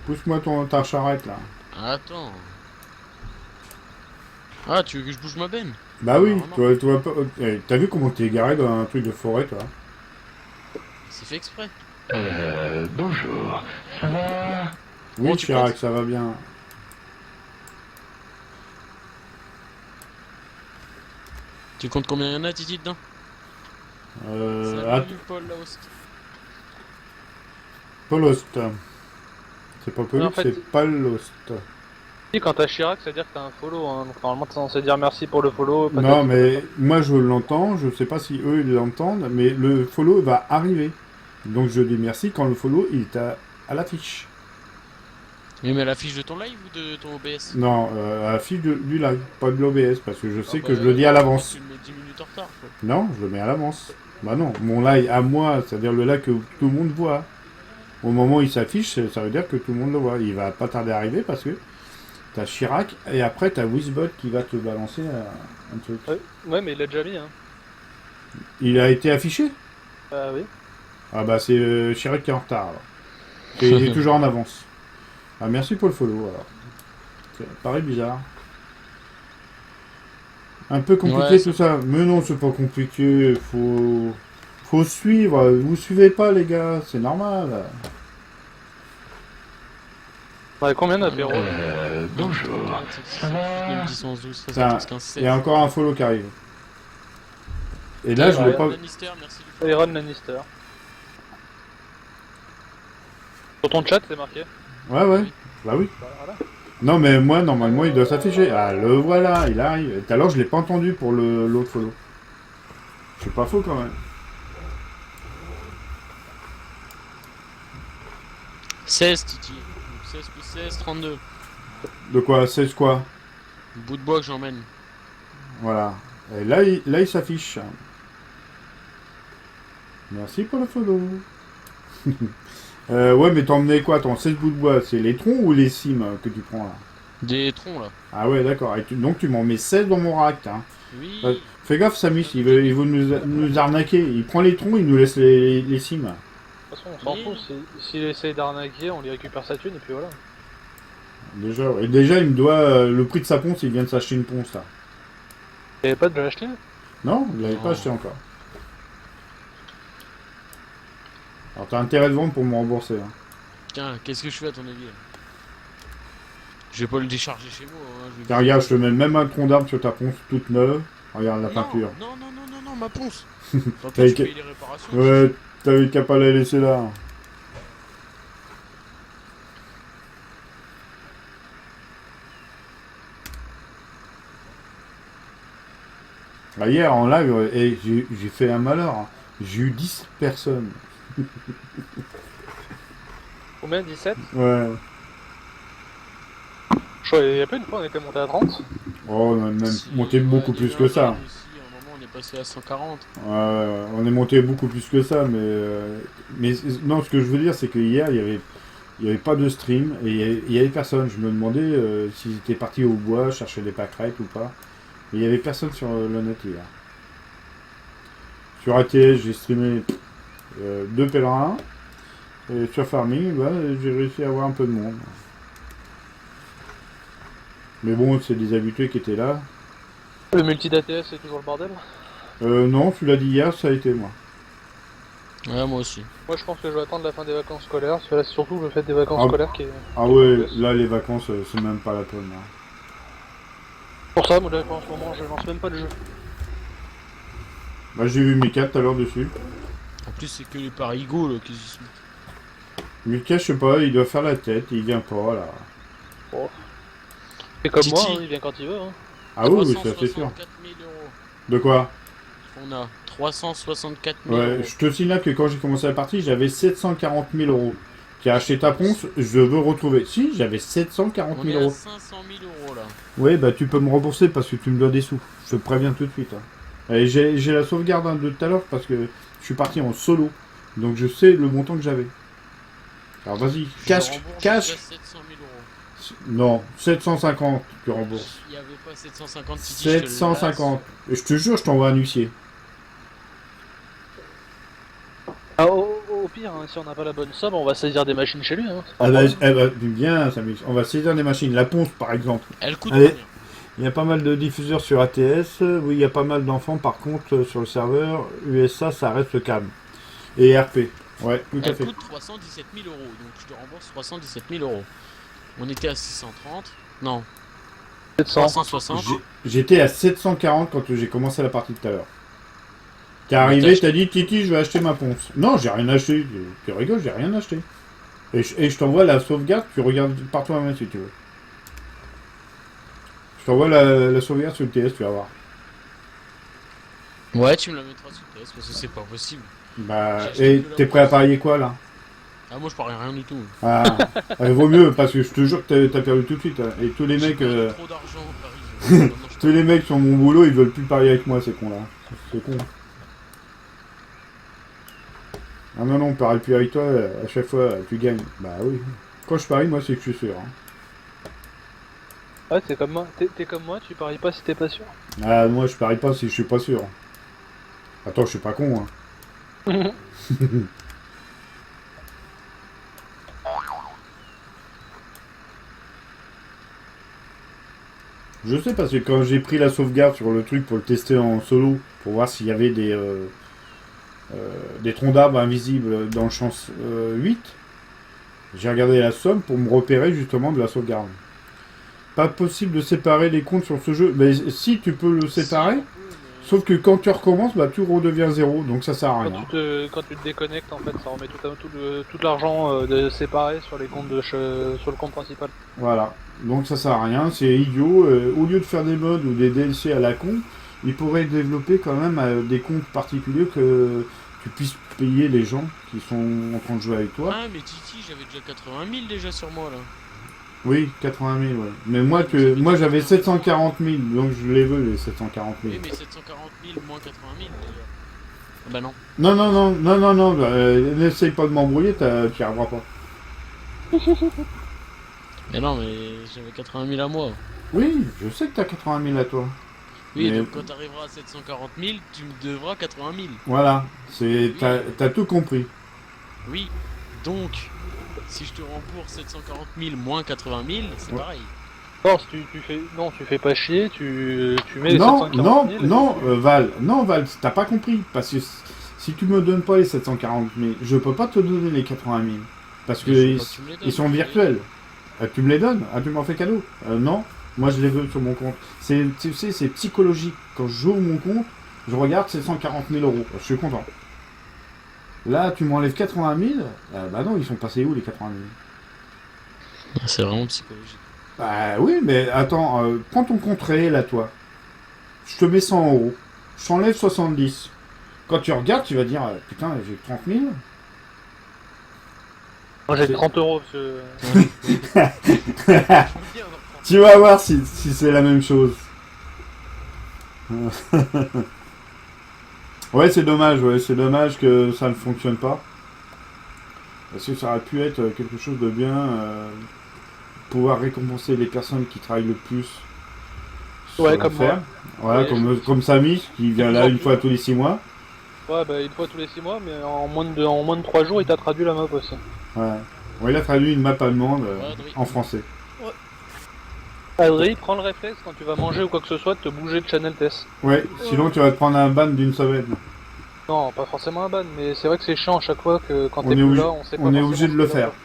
Pousse-moi ta charrette là. Attends. Ah, tu veux que je bouge ma benne? Bah oui, Vraiment. tu vois pas. T'as vu comment t'es garé dans un truc de forêt toi? C'est fait exprès. Bonjour, ça va? Oui, Bon, tu Chirac, prêtes ça va bien. Tu comptes combien il y en a, Titi, dedans? Salut, Paul Laost. Polost. C'est pas Polost, En fait, c'est Palost. Si, quand t'as Chirac, ça veut dire que t'as un follow. Hein. Donc normalement, t'es censé dire merci pour le follow. Non, mais moi je l'entends, je sais pas si eux ils l'entendent, mais le follow va arriver. Donc je dis merci quand le follow il est à l'affiche. Oui, mais la fiche de ton live ou de ton OBS? Non, à l'affiche du live, pas de l'OBS, parce que je sais Ah que bah, je le dis à l'avance. Tu le mets 10 minutes en retard, quoi. Non, je le mets à l'avance. Bah non, mon live à moi, c'est-à-dire le live que tout le monde voit. Au moment où il s'affiche, ça veut dire que tout le monde le voit. Il va pas tarder à arriver parce que T'as Chirac, et après t'as Wizbot qui va te balancer un truc. Ouais, mais il l'a déjà mis, hein. Il a été affiché? Ah oui. Ah bah c'est Chirac qui est en retard alors. Et il est toujours en avance. Ah merci pour le follow alors. Ça paraît bizarre. Un peu compliqué Ouais, tout ça. Mais non, c'est pas compliqué. Faut suivre. Vous suivez pas les gars, c'est normal. Ouais, combien d'apéros Bonjour. Ça va 10, 11, 12, Ça, 13, 15, 16. Il y a encore un follow qui arrive. Et là, je l'ai pas. Lannister, merci du follow. Tyrion Lannister. Sur ton chat, c'est marqué. Ouais, ouais. Bah oui. Bah, voilà. Non, mais moi, normalement, il doit s'afficher. Ah, le voilà, il arrive. Et tout à l'heure, je l'ai pas entendu pour l'autre follow. C'est pas faux quand même. 16, Titi. Donc 16 plus 16, 32. De quoi? 16 quoi? Bout de bois que j'emmène. Voilà. Et là, il s'affiche. Merci pour le follow. Ouais, mais t'as emmené quoi? Ton 16 bouts de bois, c'est les troncs ou les cimes que tu prends là? Des troncs là. Ah ouais, d'accord. Donc tu m'en mets 16 dans mon rack. Hein. Oui. Fais gaffe, Samus, il veut nous arnaquer. Il prend les troncs, il nous laisse les cimes. De toute façon, on s'en fout. S'il essaye d'arnaquer, on lui récupère sa thune et puis voilà. Déjà, il me doit le prix de sa ponce, il vient de s'acheter une ponce là. T'avais pas déjà acheté? Non, il l'avait Non. pas acheté encore. Alors t'as intérêt de vendre pour me rembourser. Hein. Tiens, qu'est-ce que je fais à ton avis là? Je vais pas le décharger chez moi. Hein. Tiens, regarde, je te mets même un tronc d'arbre sur ta ponce toute neuve. Regarde la peinture. Non, ma ponce. Tant T'avais pis, tu qu'à- payes les réparations. Ouais, t'avais qu'à pas la laisser là. Ah, hier en live, j'ai fait un malheur. Hein. J'ai eu 10 personnes. Combien? 17? Ouais. Je crois qu'il y a pas une fois on était monté à 30. Oh, on a même Si, monté beaucoup il y a plus eu que un ça. live aussi, à un moment, on est passé à 140. On est monté beaucoup plus que ça, mais non, ce que je veux dire, c'est que hier, il y avait pas de stream et il y avait personne. Je me demandais s'ils étaient partis au bois chercher des pâquerettes ou pas. Et il y avait personne sur le net hier. Sur ATS, j'ai streamé 2 pèlerins. Et sur Farming, bah, j'ai réussi à avoir un peu de monde. Mais bon, c'est des habitués qui étaient là. Le multi d'ATS c'est toujours le bordel. Non, tu l'as dit hier, ça a été moi. Ouais, moi aussi. Moi je pense que je vais attendre la fin des vacances scolaires, parce que là c'est surtout le fait des vacances scolaires qui est... Ah ouais, là les vacances, c'est même pas la peine. Hein. Pour ça, moi là en ce moment je lance même pas de jeu. Bah, j'ai vu Mika tout à l'heure dessus. En plus, c'est que les parigots là qui y sont. Mika, je sais pas, il doit faire la tête, il vient pas là. Et comme Titi. moi, hein, il vient quand il veut. Hein. Ah oui, oui, ça c'est sûr. 364 000 euros. De quoi? On a 364 000 Ouais, euros. je te signale que quand j'ai commencé la partie, j'avais 740 000 euros. Qui a acheté ta ponce, je veux retrouver. Si, j'avais 740 On est 000 à euros. 500 000 euros là. Ouais, bah tu peux me rembourser parce que tu me dois des sous. Je te préviens tout de suite. Hein. Et j'ai la sauvegarde hein, de tout à l'heure parce que je suis parti en solo. Donc je sais le montant que j'avais. Alors vas-y, Je cash, rembourse cash. jusqu'à 700 000 euros. Non, 750, tu rembourses. Il n'y avait pas 750 Titi, je te le 750. Et je te jure, je t'envoie un huissier. Ah, au pire, hein, si on n'a pas la bonne somme, on va saisir des machines chez lui. Hein. C'est pas Ah un bah, problème. bien, Samus. On va saisir des machines. La ponce, par exemple. Elle coûte Allez. combien? Il y a pas mal de diffuseurs sur ATS. Oui, il y a pas mal d'enfants. Par contre, sur le serveur USA, ça reste calme. Et RP. Ouais, tout à Elle fait. coûte 317 000 euros, donc je te rembourse 317 000 euros. On était à 630. Non, 700. 360. J'étais à 740 quand j'ai commencé la partie tout à l'heure. T'es Mais arrivé, t'as t'as dit Titi, je vais acheter ma ponce. Non, j'ai rien acheté. Tu rigoles, j'ai rien acheté. Et je t'envoie la sauvegarde, tu regardes par toi-même si tu veux. Je t'envoie la sauvegarde sur le TS, tu vas voir. Ouais, tu me la mettras sous TS parce que c'est pas possible. Bah, J'ai acheté et que la t'es prêt à ponce. parier quoi là? Ah, moi je parie rien du tout. Ah, vaut mieux parce que je te jure que t'as perdu tout de suite. Hein. Et tous les J'ai mecs, perdu trop d'argent au pari. Maintenant, je tous les mecs sur mon boulot, ils veulent plus parier avec moi, ces cons là. C'est con. Ah non, non, on parie plus avec toi, à chaque fois tu gagnes. Bah oui. Quand je parie, moi c'est que je suis sûr. Hein. Ouais, t'es comme moi, t'es comme moi, tu paries pas si t'es pas sûr. Ah, moi je parie pas si je suis pas sûr. Attends, je suis pas con, hein. Je sais parce que quand j'ai pris la sauvegarde sur le truc pour le tester en solo, pour voir s'il y avait des troncs d'arbres invisibles dans le champ 8, j'ai regardé la somme pour me repérer justement de la sauvegarde. Pas possible de séparer les comptes sur ce jeu. Mais si, tu peux le séparer, sauf que quand tu recommences, bah, tout redevient zéro, donc ça sert à rien. Quand tu te déconnectes, en fait, ça remet tout l'argent séparé sur les comptes sur le compte principal. Voilà, donc ça sert à rien, c'est idiot. Au lieu de faire des mods ou des DLC à la con, ils pourraient développer quand même des comptes particuliers que tu puisses payer les gens qui sont en train de jouer avec toi. Ah mais Titi, j'avais déjà 80 000 déjà sur moi là. Oui, 80 000, ouais. Mais moi j'avais 740 000, donc je les veux les 740 000. Oui mais 740 000 moins 80 000 déjà. Ah bah non. Non, n'essaye pas de m'embrouiller, tu n'y arriveras pas. Mais non mais j'avais 80 000 à moi. Oui, je sais que t'as 80 000 à toi. Oui, Mais... donc quand t'arriveras à 740 000, tu me devras 80 000. Voilà, Oui. t'as tout compris. Oui, donc, si je te rembourse 740 000 moins 80 000, c'est pareil. Non, si tu fais pas chier, tu mets les Non, 740 000. Val, t'as pas compris. Parce que si tu me donnes pas les 740 000, je peux pas te donner les 80 000. Parce que ils sont virtuels. Tu me les donnes? Ah, tu m'en fais cadeau? Non, moi je les veux sur mon compte. Tu sais, c'est psychologique. Quand je joue mon compte, je regarde 740 000 euros. Je suis content. Là, tu m'enlèves 80 000. Bah non, ils sont passés où les 80 000? C'est vraiment psychologique. Bah oui, mais attends, prends ton compte réel à toi. Je te mets 100 euros. Je t'enlève 70. Quand tu regardes, tu vas dire, putain, j'ai 30 000. Moi j'ai 30 euros. Tu vas voir si c'est la même chose. Ouais, c'est dommage que ça ne fonctionne pas. Parce que ça aurait pu être quelque chose de bien, pouvoir récompenser les personnes qui travaillent le plus sur Ouais, comme l'affaire. moi. Voilà, comme Samy, qui vient là une fois tous les 6 mois. Ouais, bah une fois tous les 6 mois, mais en moins de 3 jours, il t'a traduit la map aussi. Ouais. Ouais, il a traduit une map allemande Ouais, en français. Adri, prends le réflexe quand tu vas manger ou quoi que ce soit de te bouger de channel test. Ouais, sinon tu vas te prendre un ban d'une semaine. Non, pas forcément un ban, mais c'est vrai que c'est chiant à chaque fois que quand On t'es est plus obligé- là, on sait pas on est forcément obligé de ce le que faire. faire.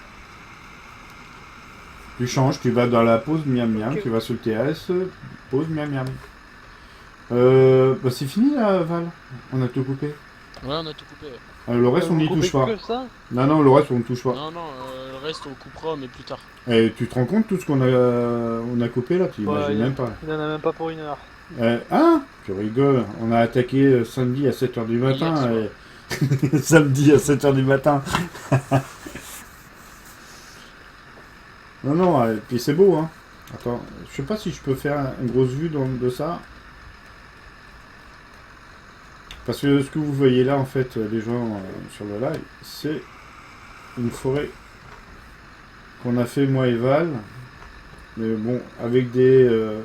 Tu changes, tu vas dans la pause miam miam, Ok. tu vas sur le TS, pause miam miam. Bah c'est fini là, Val. On a tout coupé. Ouais, on a tout coupé. Ouais. Le reste, on n'y Vous touche coupez pas. que ça. Non, le reste, on ne touche pas. Non, le reste on coupera, mais plus tard. Et tu te rends compte tout ce qu'on a coupé là? Tu Ouais, imagines même pas. Il en a même pas pour 1 heure. Hein? Tu rigoles. On a attaqué samedi à 7h du matin. Hier Et... samedi à 7h du matin. Non, et puis c'est beau, hein. Attends, je sais pas si je peux faire une grosse vue de ça. Parce que ce que vous voyez là, en fait, les gens sur le live, c'est une forêt qu'on a fait moi et Val. Mais bon, avec des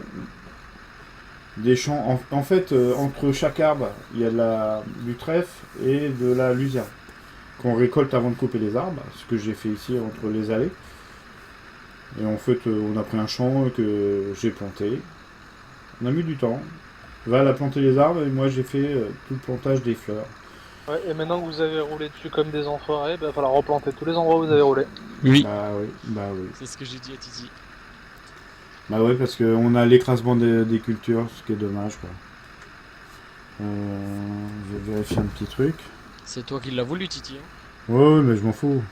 champs. En fait, entre chaque arbre, il y a du trèfle et de la luzerne qu'on récolte avant de couper les arbres. Ce que j'ai fait ici entre les allées. Et en fait, on a pris un champ que j'ai planté. On a mis du temps. Val a planté les arbres et moi j'ai fait tout le plantage des fleurs. Ouais, et maintenant que vous avez roulé dessus comme des enfoirés, bah, il va falloir replanter tous les endroits où vous avez roulé. Oui. Bah oui. C'est ce que j'ai dit à Titi. Bah ouais, parce qu'on a l'écrasement des cultures, ce qui est dommage, quoi. Je vais vérifier un petit truc. C'est toi qui l'as voulu, Titi. Hein. Ouais, mais je m'en fous.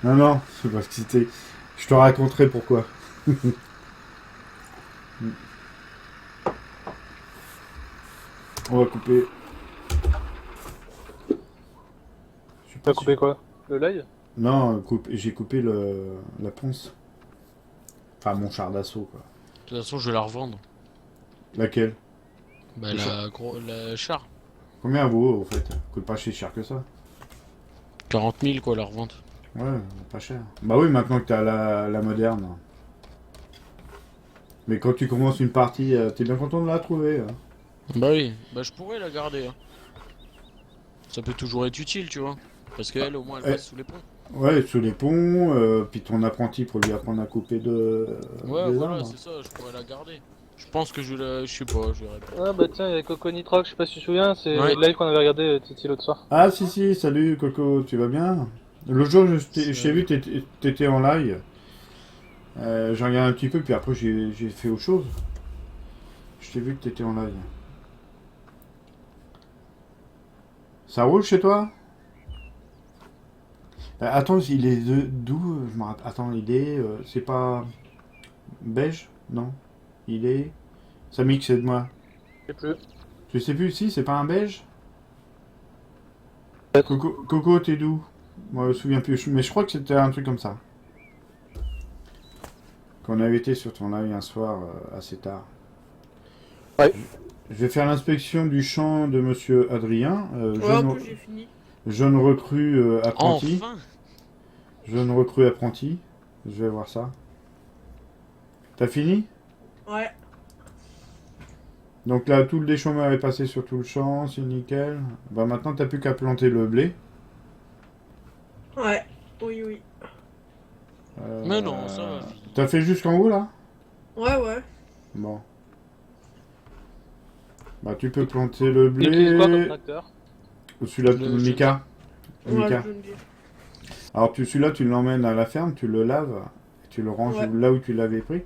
Non, c'est parce que c'était... Je te raconterai pourquoi. On va couper. Tu as coupé quoi? Le live? Non, j'ai coupé la ponce. Enfin, mon char d'assaut, quoi. De toute façon, je vais la revendre. Laquelle? Bah, la char. Combien elle vaut, au fait? Coûte pas si cher que ça. 40 000, quoi, la revente. Ouais, pas cher. Bah oui, maintenant que t'as la moderne. Mais quand tu commences une partie, t'es bien content de la trouver. Hein. Bah oui, bah je pourrais la garder. Hein. Ça peut toujours être utile, tu vois. Parce qu'elle, au moins, elle Eh, passe sous les ponts. Ouais, sous les ponts, puis ton apprenti pour lui apprendre à couper Ouais, des voilà, arbres. c'est ça, je pourrais la garder. Je pense que je sais pas, je verrai pas. Ah bah tiens, il y a Coco Nitrox, je sais pas si tu te souviens, c'est Ouais. le live qu'on avait regardé Titi l'autre soir. Ah si, salut Coco, tu vas bien? L'autre jour, je t'ai vu, Salut. t'étais en live. J'ai regardé un petit peu, puis après j'ai fait autre chose. Je t'ai vu que t'étais en live. Ça roule chez toi? Attends, il est d'où? Je me rappelle. Attends, il est. C'est pas. Beige? Non. Il est. Samik, c'est de moi. Je sais plus. Je sais plus, si, c'est pas un beige? Peut-être. Coco, t'es d'où? Moi, je me souviens plus, mais je crois que c'était un truc comme ça. Qu'on avait été sur ton live un soir assez tard. Ouais. Je vais faire l'inspection du champ de monsieur Adrien, Ouais, en plus j'ai fini. jeune recrue apprenti. Enfin! Jeune recrue apprenti. Je vais voir ça. T'as fini? Ouais. Donc là, tout le déchômeur est passé sur tout le champ, c'est nickel. Bah maintenant, t'as plus qu'à planter le blé. Ouais. Oui. Mais non, ça va. T'as fait jusqu'en haut là? Ouais. Bon. Bah tu peux planter le Tu utilises quoi comme blé. tracteur? Celui-là, Le Mika. Ouais, Mika. je me dis. Alors celui-là, tu l'emmènes à la ferme, tu le laves, tu le ranges Ouais. là où tu l'avais pris.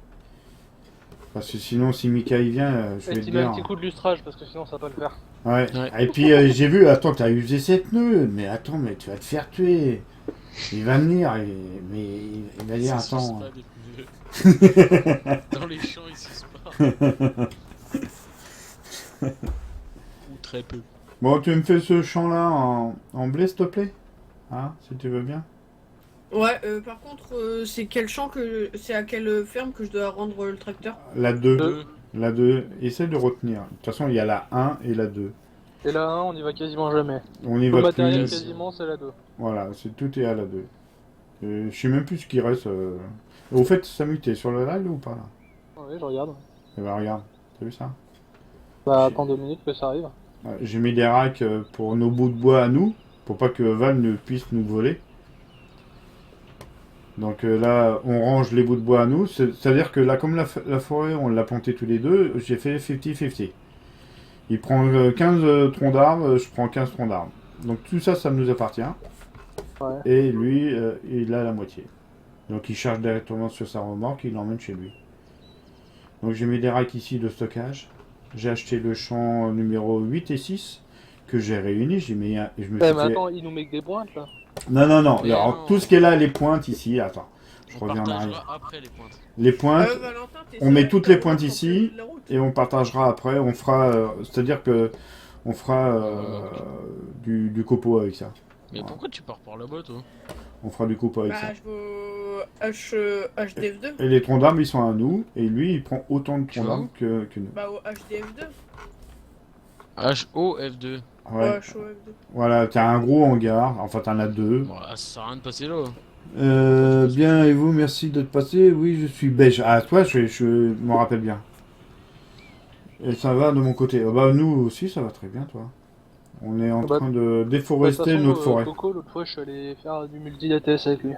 Parce que sinon, si Mika il vient, je Et vais te tu mets un dire. petit coup de lustrage parce que sinon ça va pas le faire. Ouais. Ouais. Et puis j'ai vu, attends, t'as usé 7 nœuds. Mais attends, mais tu vas te faire tuer. Il va venir, mais il va dire, Ça s'use attends. pas, des pneus. Dans les champs, ils s'usent pas. Ou très peu. Bon, tu me fais ce champ-là en blé, s'il te plaît? Hein, si tu veux bien. Ouais, par contre, c'est quel champ que. C'est à quelle ferme que je dois rendre le tracteur? La 2. Deux. La 2. Essaie de retenir. De toute façon, il y a la 1 et la 2. Et là, on y va quasiment jamais. On y Tout le va matériel plus. quasiment c'est la 2. Voilà, tout est à la 2. Je sais même plus ce qui reste. Au fait, Samu, t'es sur le live ou pas là? Oui, je regarde. Eh ben, regarde. T'as vu ça? Bah attends 2 minutes que ça arrive. Ouais, j'ai mis des racks pour nos bouts de bois à nous, pour pas que Val ne puisse nous voler. Donc là, on range les bouts de bois à nous. C'est-à-dire que là, comme la forêt, on l'a planté tous les deux, j'ai fait 50-50. Il prend 15 troncs d'arbres, je prends 15 troncs d'arbres. Donc tout ça, ça nous appartient. Ouais. Et lui, il a la moitié. Donc il charge directement sur sa remorque, il l'emmène chez lui. Donc j'ai mis des racks ici de stockage. J'ai acheté le champ numéro 8 et 6 que j'ai réuni. J'ai mis et je me Eh suis mais fait... attends, il nous met que des pointes là. Non. Mais Alors, non. tout ce qui est là, les pointes ici, attends. Je On reviens en arrière. partagera après les pointes. Les pointes, Valentin, t'es on met sérieux, toutes t'as les pointes vraiment ici, compris la route? et on partagera après. On fera, c'est-à-dire que on fera du copeau avec ça. Mais Ouais. pourquoi tu pars par là-bas, toi? On fera du copeau avec ça. Bah, je vais au HDF2. Et les troncs d'arbres, ils sont à nous, et lui, il prend autant de Tu troncs vois d'arbres que nous. Bah, au HDF2. HOF2. Ouais. HOF2. Voilà, t'as un gros hangar, enfin t'en as deux. Bon, ça sert à rien de passer là. Bien, et vous, merci d'être passé. Oui, je suis beige. Ah, toi, je m'en rappelle bien. Et ça va de mon côté. Bah, nous aussi, ça va très bien, toi. On est en Bah, train de Bah, de toute déforester façon, notre forêt. Coco, l'autre fois je suis allé faire du multi ATS avec lui.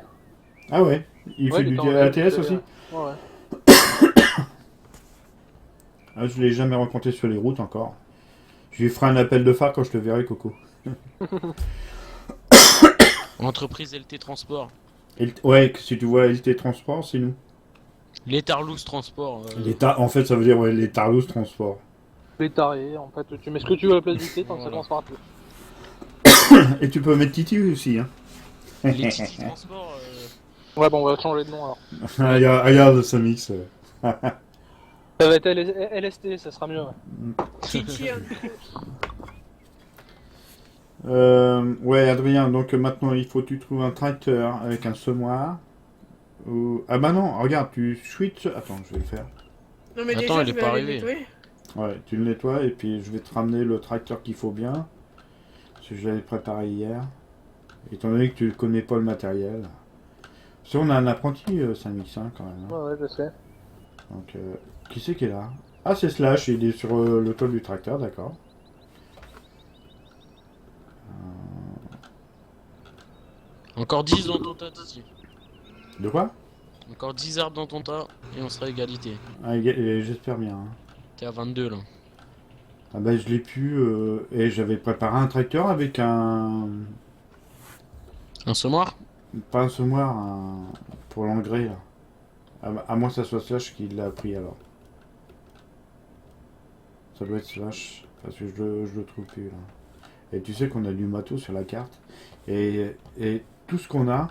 Ah ouais, il Ouais, fait il du était en live, ATS tout à aussi. l'heure. Ouais. Ah, je l'ai jamais rencontré sur les routes encore. Je lui ferai un appel de phare quand je te verrai, Coco. Entreprise LT Transport. Ouais, si tu vois LT Transport, c'est nous. Les Tarlouse Transport. En fait, ça veut dire ouais, les Tarlouse Transport. Les tarés, en fait, tu mets ce que tu veux à la place du T tant que ça Voilà. commence par T. Et tu peux mettre Titi aussi, hein. Les Titi Transport. Ouais, bon, on va changer de nom alors. Regarde ce mix. Ça va être LST, ça sera mieux. Ouais. Titi, hein. Ouais, Adrien, donc maintenant il faut que tu trouves un tracteur avec un semoir. Ah bah non, regarde, tu switches. Attends, je vais le faire. Non, mais Attends, déjà, il je est vais pas aller arrivé. nettoyer. Ouais, tu le nettoies et puis je vais te ramener le tracteur qu'il faut bien. Parce que je l'avais préparé hier. Étant donné que tu ne connais pas le matériel. Si on a un apprenti, c'est un mix hein, quand même. Hein. Ouais, je sais. Donc, qui c'est qui est là? Ah, c'est Slash, il est sur le toit du tracteur, d'accord. Encore 10 dans ton tas, ici. De quoi? Encore 10 arbres dans ton tas et on sera à égalité. Ah, j'espère bien. Hein. T'es à 22 là. Ah bah je l'ai pu... et j'avais préparé un tracteur avec un... Un semoir? Pas un semoir, pour l'engrais là. À moins que ça soit Slash qui l'a pris alors. Ça doit être Slash, parce que je le trouve plus là. Et tu sais qu'on a du matos sur la carte. Et tout ce qu'on a,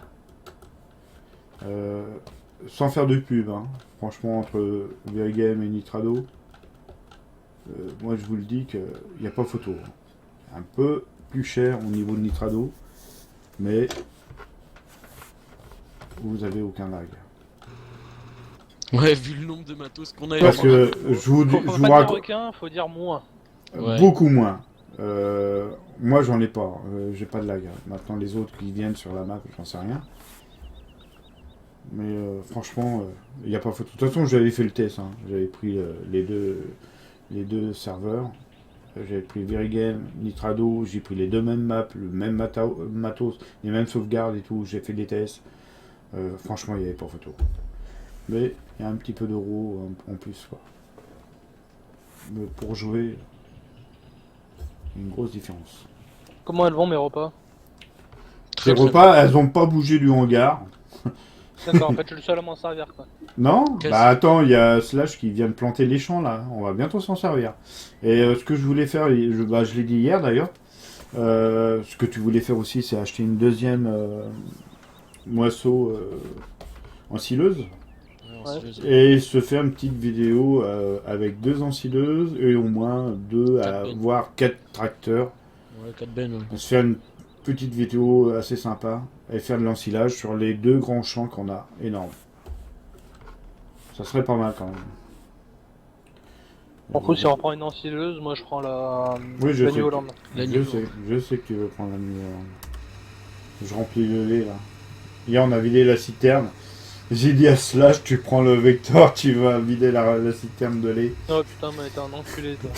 sans faire de pub, hein, franchement entre Verigame et Nitrado, moi je vous le dis qu'il n'y a pas photo. Hein. Un peu plus cher au niveau de Nitrado, mais vous avez aucun lag. Ouais, vu le nombre de matos qu'on a. Parce que je vous raconte. Faut dire moins. Ouais. Beaucoup moins. Moi j'en ai pas, j'ai pas de lag. Maintenant les autres qui viennent sur la map, j'en sais rien. Mais franchement, il n'y a pas photo. De toute façon, j'avais fait le test. Hein. J'avais pris les deux serveurs. J'avais pris Verigame, Nitrado. J'ai pris les deux mêmes maps, le même matos, les mêmes sauvegardes et tout. J'ai fait des tests. Franchement, il n'y avait pas photo. Mais il y a un petit peu d'euros en plus. Quoi. Mais pour jouer, une grosse différence. Comment elles vont mes repas? Ces repas, elles n'ont pas bougé du hangar. D'accord, en fait, je suis le seul à m'en servir, quoi. Non? Bah attends, il y a Slash qui vient de planter les champs, là. On va bientôt s'en servir. Et ce que je voulais faire, je l'ai dit hier, d'ailleurs, ce que tu voulais faire aussi, c'est acheter une deuxième moisseau en sileuse. Ouais. Et se faire une petite vidéo avec 2 ensileuses et au moins 2 voire 4 tracteurs. Ouais, 4 bennes, ouais. Se faire une petite vidéo assez sympa et faire de l'ensilage sur les 2 grands champs qu'on a. Énorme. Ça serait pas mal quand même. En plus, si on prend une ensileuse, moi je prends la New Holland. Je sais que tu veux prendre la New Holland. Je remplis le lait là. Hier on a vidé la citerne. J'ai dit à Slash, tu prends le Vector, tu vas vider la citerne de lait. Oh putain, mais t'es un enculé toi.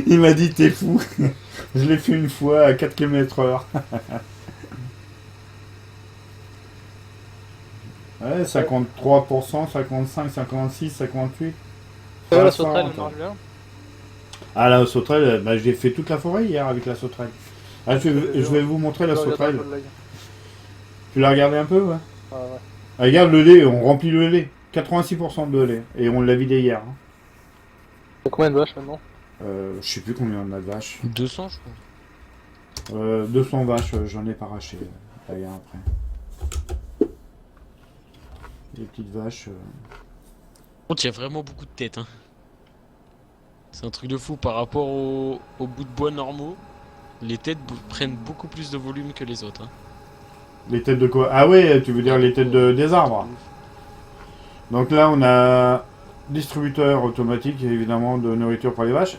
Il m'a dit t'es fou. Je l'ai fait une fois à 4 km/h. Ouais, 53%, 55, 56, 58. La sauterelle, elle marche bien. Ah, la sauterelle, bah, j'ai fait toute la forêt hier avec la sauterelle. Ah, je vais vous montrer la sauterelle. Tu l'as regardé un peu, ouais? Ouais. Ah, regarde le lait, on remplit le lait. 86% de lait. Et on l'a vidé hier. Hein. T'as combien de vaches maintenant? Je sais plus combien on a de vaches. 200, je crois. 200 vaches, j'en ai pas racheté d'ailleurs après. Les petites vaches. Par contre, il y a vraiment beaucoup de têtes. Hein. C'est un truc de fou par rapport aux bouts de bois normaux. Les têtes prennent beaucoup plus de volume que les autres. Hein. Les têtes de quoi? Ah ouais, tu veux dire les têtes des arbres. Donc là, on a distributeur automatique, évidemment, de nourriture pour les vaches.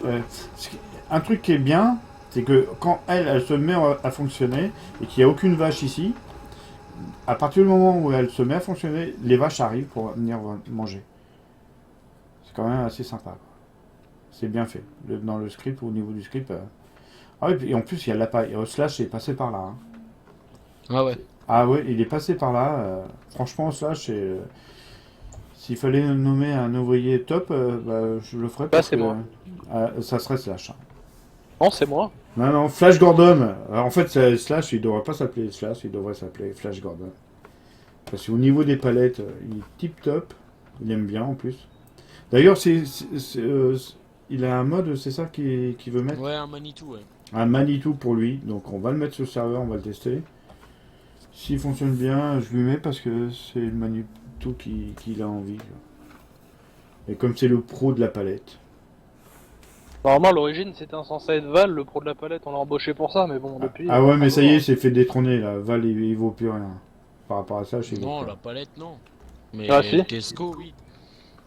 Un truc qui est bien, c'est que quand elle se met à fonctionner, et qu'il n'y a aucune vache ici, à partir du moment où elle se met à fonctionner, les vaches arrivent pour venir manger. C'est quand même assez sympa. C'est bien fait. Dans le script, au niveau du script. Ah oui, et en plus, il y a l'appareil. Slash est passé par là. Hein. Ah ouais. Ah ouais, il est passé par là. Franchement, Slash, s'il fallait nommer un ouvrier top, je le ferais. Parce que moi. Ça serait Slash. Hein. Non, c'est moi. Non, Flash Gordon. En fait, Slash, il devrait pas s'appeler Slash, il devrait s'appeler Flash Gordon. Parce qu'au niveau des palettes, il est tip top. Il aime bien en plus. D'ailleurs, il a un mode, c'est ça qu'il veut mettre? Ouais, un Manitou, ouais. Un Manitou pour lui. Donc on va le mettre sur le serveur, on va le tester. S'il fonctionne bien, je lui mets parce que c'est le Manitou qu'il a envie. Et comme c'est le pro de la palette. Normalement, à l'origine, c'était censé être Val, le pro de la palette, on l'a embauché pour ça, mais bon, depuis... Ah ouais, mais ça y est, c'est fait détrôner, là. Val, il vaut plus rien. Par rapport à ça, je sais pas. Non, la palette, non. Mais si. Tesco, oui.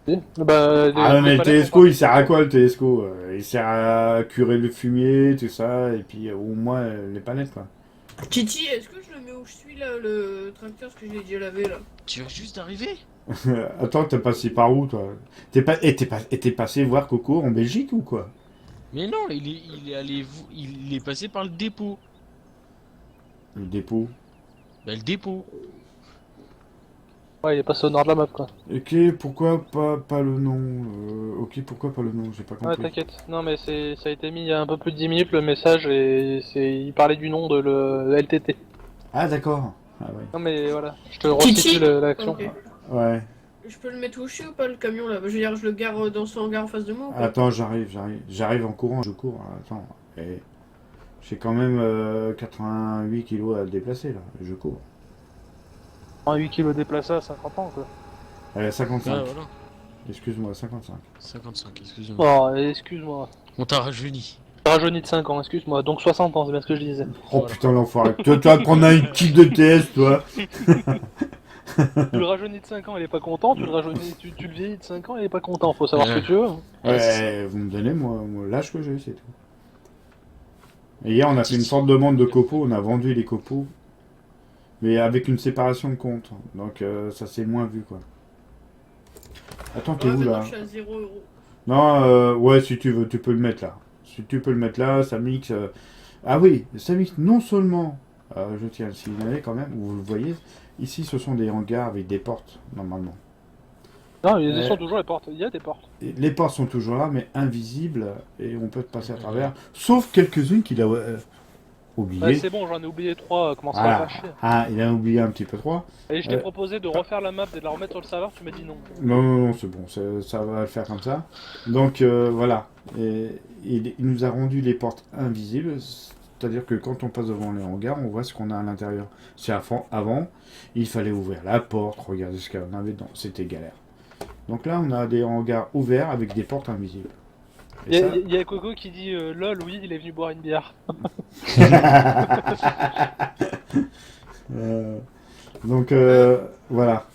Si. Mais le Tesco, il sert à quoi, le Tesco? Il sert à curer le fumier, tout ça, et puis au moins les palettes, quoi. Titi, est-ce que je mais où je suis là, le tracteur, parce que je l'ai déjà lavé là. Tu viens juste d'arriver? Attends, t'es passé par où, toi? T'es passé voir Coco en Belgique ou quoi? Mais non, il est passé par le dépôt. Le dépôt. Bah le dépôt. Ouais, il est passé au nord de la map, quoi. Ok, pourquoi pas le nom? Ok, pourquoi pas le nom? J'ai pas Ouais, compris. t'inquiète. Non, mais ça a été mis il y a un peu plus de 10 minutes le message et il parlait du nom de le LTT. Ah, d'accord. Ah, ouais. Non, mais voilà, je te resitue l'action. Ok. Ouais. Je peux le mettre où je suis ou pas le camion là? Je veux dire, je le gare dans son hangar en face de moi ou pas? Attends, j'arrive en courant, je cours. Attends. Et j'ai quand même 88 kilos à déplacer là. Je cours. 8 kilos déplacés à 50 ans, quoi. 55. Ah voilà. Excuse-moi, 55. 55, excuse-moi. Oh, excuse-moi. On t'a rajeuni. J'ai rajeuni de 5 ans, excuse-moi. Donc 60 ans, c'est bien ce que je disais. Oh Voilà. putain, l'enfoiré. Toi, tu vas te prendre un kit de TS, toi. Tu le rajeunis de 5 ans, il est pas content. Tu le vieillis de 5 ans, il est pas content. Faut savoir ce que tu veux. Ouais, vous me donnez, moi l'âge que j'ai, c'est tout. Et hier, on a fait une sorte de vente de copeaux. On a vendu les copeaux. Mais avec une séparation de compte. Donc, ça s'est moins vu, quoi. Attends, t'es Ouais, où, maintenant là? je suis à 0 €. Non, ouais, si tu veux, tu peux le mettre là. Si tu peux le mettre là, ça mixe. Ah oui, ça mixe non seulement, je tiens à le signaler quand même, vous le voyez, ici ce sont des hangars avec des portes, normalement. Non, ils sont toujours les portes. Il y a des portes. Et les portes sont toujours là, mais invisibles, et on peut passer à travers, sauf quelques-unes qu'il a oubliées. Ouais, c'est bon, j'en ai oublié 3. Commence pas à Voilà. faire chier. Ah, il a oublié un petit peu 3. Et je t'ai proposé de refaire la map et de la remettre sur le serveur, tu m'as dit non. Non, c'est bon, ça va le faire comme ça. Donc voilà, et il nous a rendu les portes invisibles, c'est-à-dire que quand on passe devant les hangars, on voit ce qu'on a à l'intérieur. C'est avant, il fallait ouvrir la porte, regarder ce qu'on avait dedans, c'était galère. Donc là, on a des hangars ouverts avec des portes invisibles. Et Il y a Coco qui dit lol, oui, il est venu boire une bière. Donc voilà.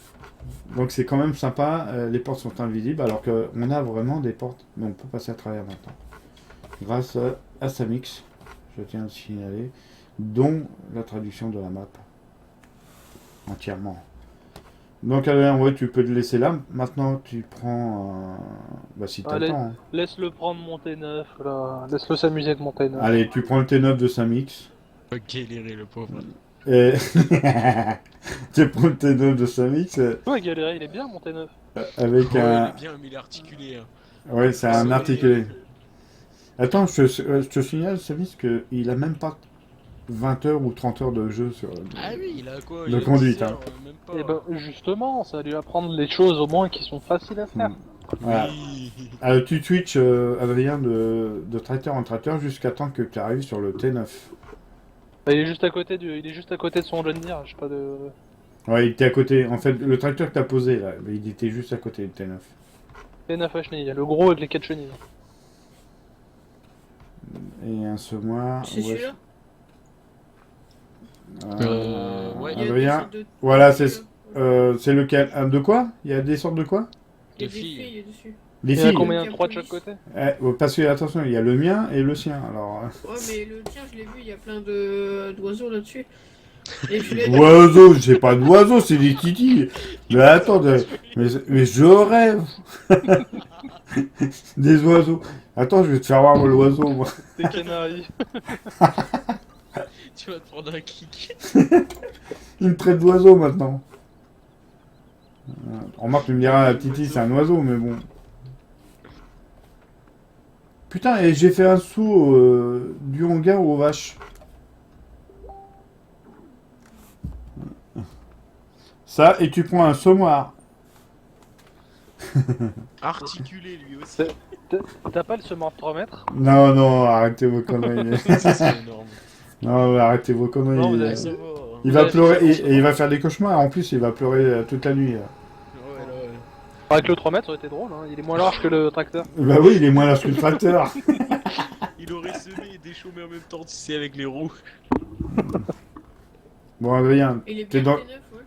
Donc c'est quand même sympa, les portes sont invisibles alors qu'on a vraiment des portes, mais on peut passer à travers maintenant. Grâce à Samix, je tiens à le signaler, dont la traduction de la map. Entièrement. Donc Adrien, ouais, tu peux le laisser là. Maintenant tu prends... Bah si t'as le Allez. temps. Hein. Laisse-le prendre mon T9, là. Laisse-le s'amuser avec mon T9. Allez, tu prends le T9 de Samix. Pas galérer le pauvre. Et... tu prends le T9 de Samix Ouais, galérer, il est bien mon T9. avec Ouais, un... il est bien, mais il est articulé. Hein. Ouais, c'est un Ouais. articulé. Attends, je te signale, Samis, qu'il a même pas 20 heures ou 30 heures de jeu sur... Ah oui, il a quoi? De Il a conduite, 10 heures, hein. Même pas. Et ben, justement, ça va lui apprendre les choses au moins qui sont faciles à faire. Voilà. Oui. Tu twitch, Adrien, de tracteur en tracteur jusqu'à temps que tu arrives sur le T9. Bah, il est juste à côté de son John Deere, j'ai pas de... Ouais, il était à côté. En fait, le tracteur que tu as posé, là, il était juste à côté du T9. T9 à chenilles, le gros avec les 4 chenilles. Et un semoir... C'est celui-là? Ouais, Il y a des Adrien, sortes de- voilà, c'est lequel? De quoi? Il y a des sortes de quoi? Il y a De des filles. filles dessus. Des Il y en a filles. combien? Aucun 3 de police. chaque côté? Parce que, attention, il y a le mien et le sien, alors... Ouais, mais le tien, je l'ai vu, il y a plein d'oiseaux là-dessus. Et je l'ai... D'oiseaux, j'ai pas d'oiseaux, c'est des titis. Mais attends, mais je rêve. Des oiseaux. Attends, je vais te faire voir l'oiseau, moi. Des canaris. Tu vas te prendre un kick. Il me traite d'oiseau maintenant. Remarque, tu me diras, Titi, c'est un oiseau, mais bon. Putain, et j'ai fait un saut du hangar aux vaches. Ça, et tu prends un semoir. Articulé lui aussi. T'as pas le semoir de 3 mètres? Non, non, arrêtez vos conneries. Ça, c'est énorme. Non, arrêtez vos conneries. Non, vous avez Ça va. Il va Ouais, pleurer, c'est bon, et il va faire des cauchemars. En plus, il va pleurer toute la nuit. Ouais, là, ouais. Avec le 3 mètres, ça aurait été drôle, hein. Il est moins large que le tracteur. Bah oui, il est moins large que le tracteur. Il aurait semé et déchaumé en même temps, tu sais, avec les roues. Bon, Adrien, Il est t'es bien dans... T9, ouais.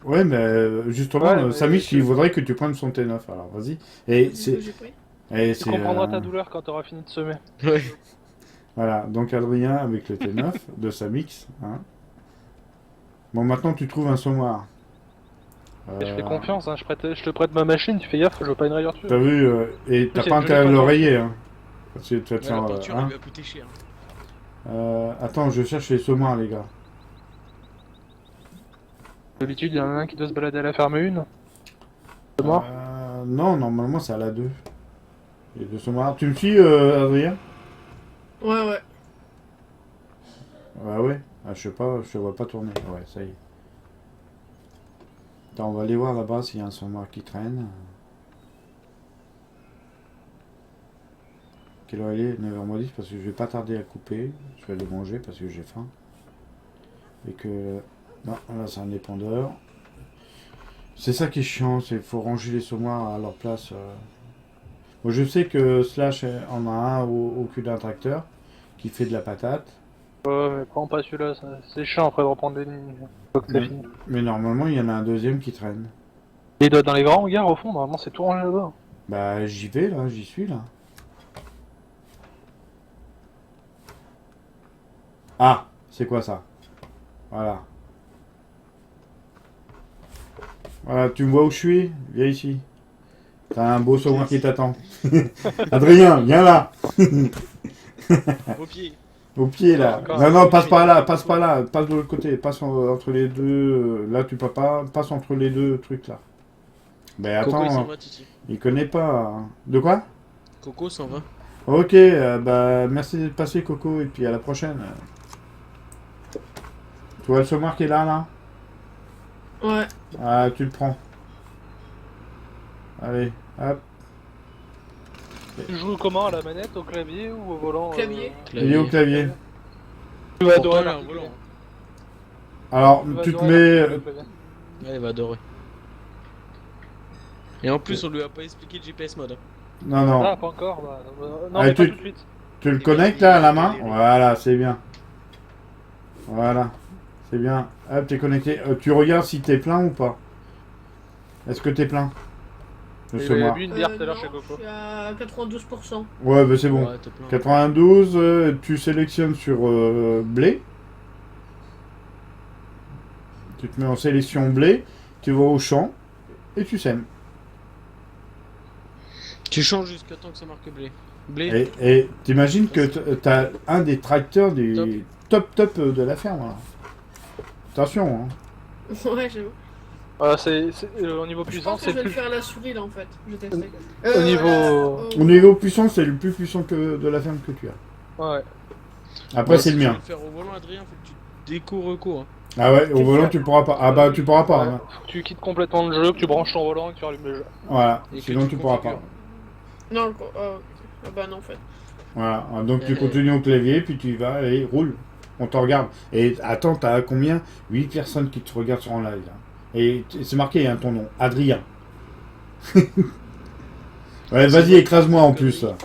Ouais, mais justement, Ouais, mais Samy, c'est- il voudrait que tu prennes son T9. Alors, vas-y. Et C'est ce que c'est... j'ai pris. et Tu c'est, comprendras ta douleur quand t'auras fini de semer. Ouais. Voilà, donc Adrien avec le T9 de Samix. Hein. Bon, maintenant tu trouves un semoir. Et je fais confiance, hein, je te prête ma machine, tu fais gaffe, je veux pas une rayure dessus. T'as vu, et t'as C'est pas une intérêt à jolie l'oreiller, hein. Parce que tu vas te Ouais, faire, la peinture, hein. elle lui a coûté cher. Attends, je cherche les semoirs, les gars. D'habitude, il y en a un qui doit se balader à la ferme 1. C'est moi. Non, normalement c'est à la 2. Les deux semoirs. Tu me suis, Adrien? Ouais, ouais. Ouais. Ah, je sais pas, je te vois pas tourner. Ouais, ça y est. Attends, on va aller voir là-bas s'il y a un semoir qui traîne. Quelle heure il est? 9h10 parce que je vais pas tarder à couper. Je vais aller manger parce que j'ai faim. Et que... Non, là c'est un épandeur. C'est ça qui est chiant, c'est qu'il faut ranger les semoirs à leur place. Bon, je sais que Slash en a un au cul d'un tracteur qui fait de la patate. Ouais, mais prends pas celui-là, c'est chiant après de reprendre des lignes. Faut que c'est fini. Mais normalement, il y en a un deuxième qui traîne. Et il doit être dans les grands hangars au fond, normalement c'est tout rangé là-bas. Bah, j'y vais là, j'y suis là. Ah, c'est quoi ça? Voilà. Voilà, tu me vois où je suis? Viens ici. T'as un beau semoir qui t'attend. Adrien, viens là. Au pied. Au pied là. Non, passe pas là, passe de l'autre côté, passe entre les deux. Là, tu peux pas, passe entre les deux trucs là. Ben Coco, il s'en attends, va, Titi. il connaît pas. De quoi? Coco s'en va. Ok, bah merci d'être passé Coco et puis à la prochaine. Tu vois le semoir qui est là? Ouais. Ah, tu le prends. Allez, hop. Tu joues comment, à la manette, au clavier ou au volant? Clavier. Il est au clavier. Tu vas Pourtant, adorer il a un l'articulé. volant. Alors, Tu vas tu te adorer mets... l'articulé, le clavier. Ouais, il va adorer. Et en plus, on lui a pas expliqué le GPS mode. Non. Ah, pas encore, bah, non, Allez, mais pas tout de suite. Tu le connectes là à la main? Voilà, c'est bien. Voilà, c'est bien. Hop, t'es connecté. Tu regardes si t'es plein ou pas. Est-ce que t'es plein? Le Il a semoir. bu une bière tout à l'heure Non, chez Coco. je suis à 92%. Ouais, bah c'est bon. Ouais, t'es plein. 92, tu sélectionnes sur blé. Tu te mets en sélection blé, tu vas au champ et tu sèmes. Tu changes jusqu'à temps que ça marque blé. Blé. Et t'imagines que t'as un des tracteurs du top de la ferme. Là. Attention, hein. Ouais, j'avoue. Au niveau Je puissance, pense que c'est je vais le le plus. faire à la souris là en fait. Je vais tester. Au niveau- Au niveau puissant, c'est le plus puissant que de la ferme que tu as. Ouais. Après, Ouais, c'est si le tu veux mien. le faire au volant, Adrien, faut que tu découvres recours. Ah ouais, au Tu volant, fais- tu pourras pas. Ah bah, tu pourras pas. Ouais, Hein. faut que tu quittes complètement le jeu, que tu branches ton volant et que tu rallumes le jeu. Voilà, Et que sinon tu tu pourras configures. pas. Non, ah bah non en fait. Voilà, donc tu continues au clavier, puis tu vas et roule. On te regarde. Et attends, t'as combien? 8 personnes qui te regardent sur en live. Là. Et c'est marqué hein, ton nom, Adrien. Ouais, vas-y, écrase-moi en plus. Là.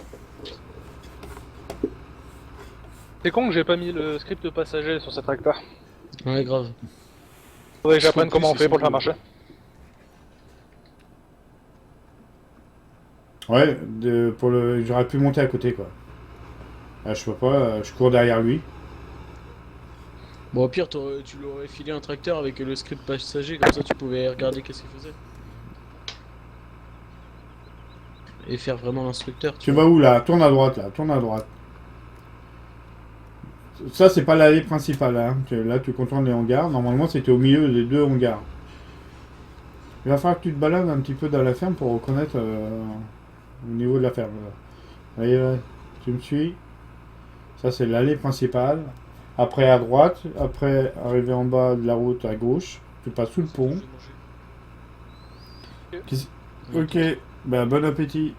C'est con que j'ai pas mis le script passager sur ce tracteur. Ouais, grave. Faudrait que j'apprenne En plus, comment on ils fait pour le sont- faire marcher. Ouais, j'aurais pu monter à côté quoi. Là, je peux pas, je cours derrière lui. Bon, au pire, tu l'aurais filé un tracteur avec le script passager, comme ça tu pouvais regarder qu'est-ce qu'il faisait. Et faire vraiment l'instructeur. Tu vas où là? Tourne à droite là, tourne à droite. Ça, c'est pas l'allée principale. Hein. Là, tu contournes les hangars. Normalement, c'était au milieu des deux hangars. Il va falloir que tu te balades un petit peu dans la ferme pour reconnaître au niveau de la ferme. Là. Tu me suis. Ça, c'est l'allée principale. Après, à droite. Après, arriver en bas de la route à gauche. Tu passes sous le pont. Ok. Ben, bon appétit.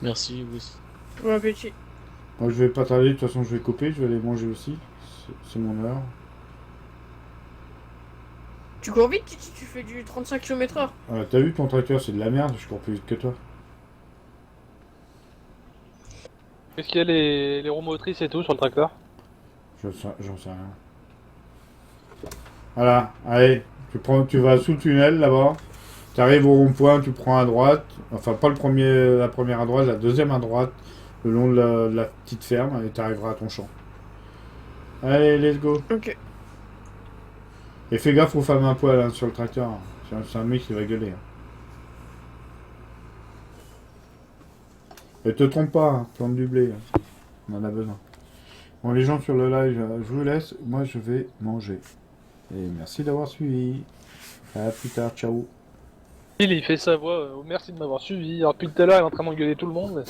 Merci, vous aussi. Bon appétit. Moi, je vais pas tarder. De toute façon, je vais couper. Je vais aller manger aussi. C'est mon heure. Tu cours vite, Titi, tu fais du 35 km/h. T'as vu ton tracteur, c'est de la merde. Je cours plus vite que toi. Est-ce qu'il y a les roues motrices et tout sur le tracteur? J'en sais rien. Voilà, allez, tu vas sous le tunnel là-bas. Tu arrives au rond-point, tu prends à droite. Enfin, pas la première à droite, la deuxième à droite, le long de la petite ferme, et tu arriveras à ton champ. Allez, let's go. Ok. Et fais gaffe aux femmes à poil hein, sur le tracteur. C'est un mec qui va gueuler. Hein. Et te trompe pas, hein, plante du blé. Hein. On en a besoin. Bon, les gens sur le live, je vous laisse. Moi, je vais manger. Et merci d'avoir suivi. À plus tard, ciao. Il fait sa voix, merci de m'avoir suivi. Alors, depuis tout à l'heure, il est en train d'engueuler tout le monde.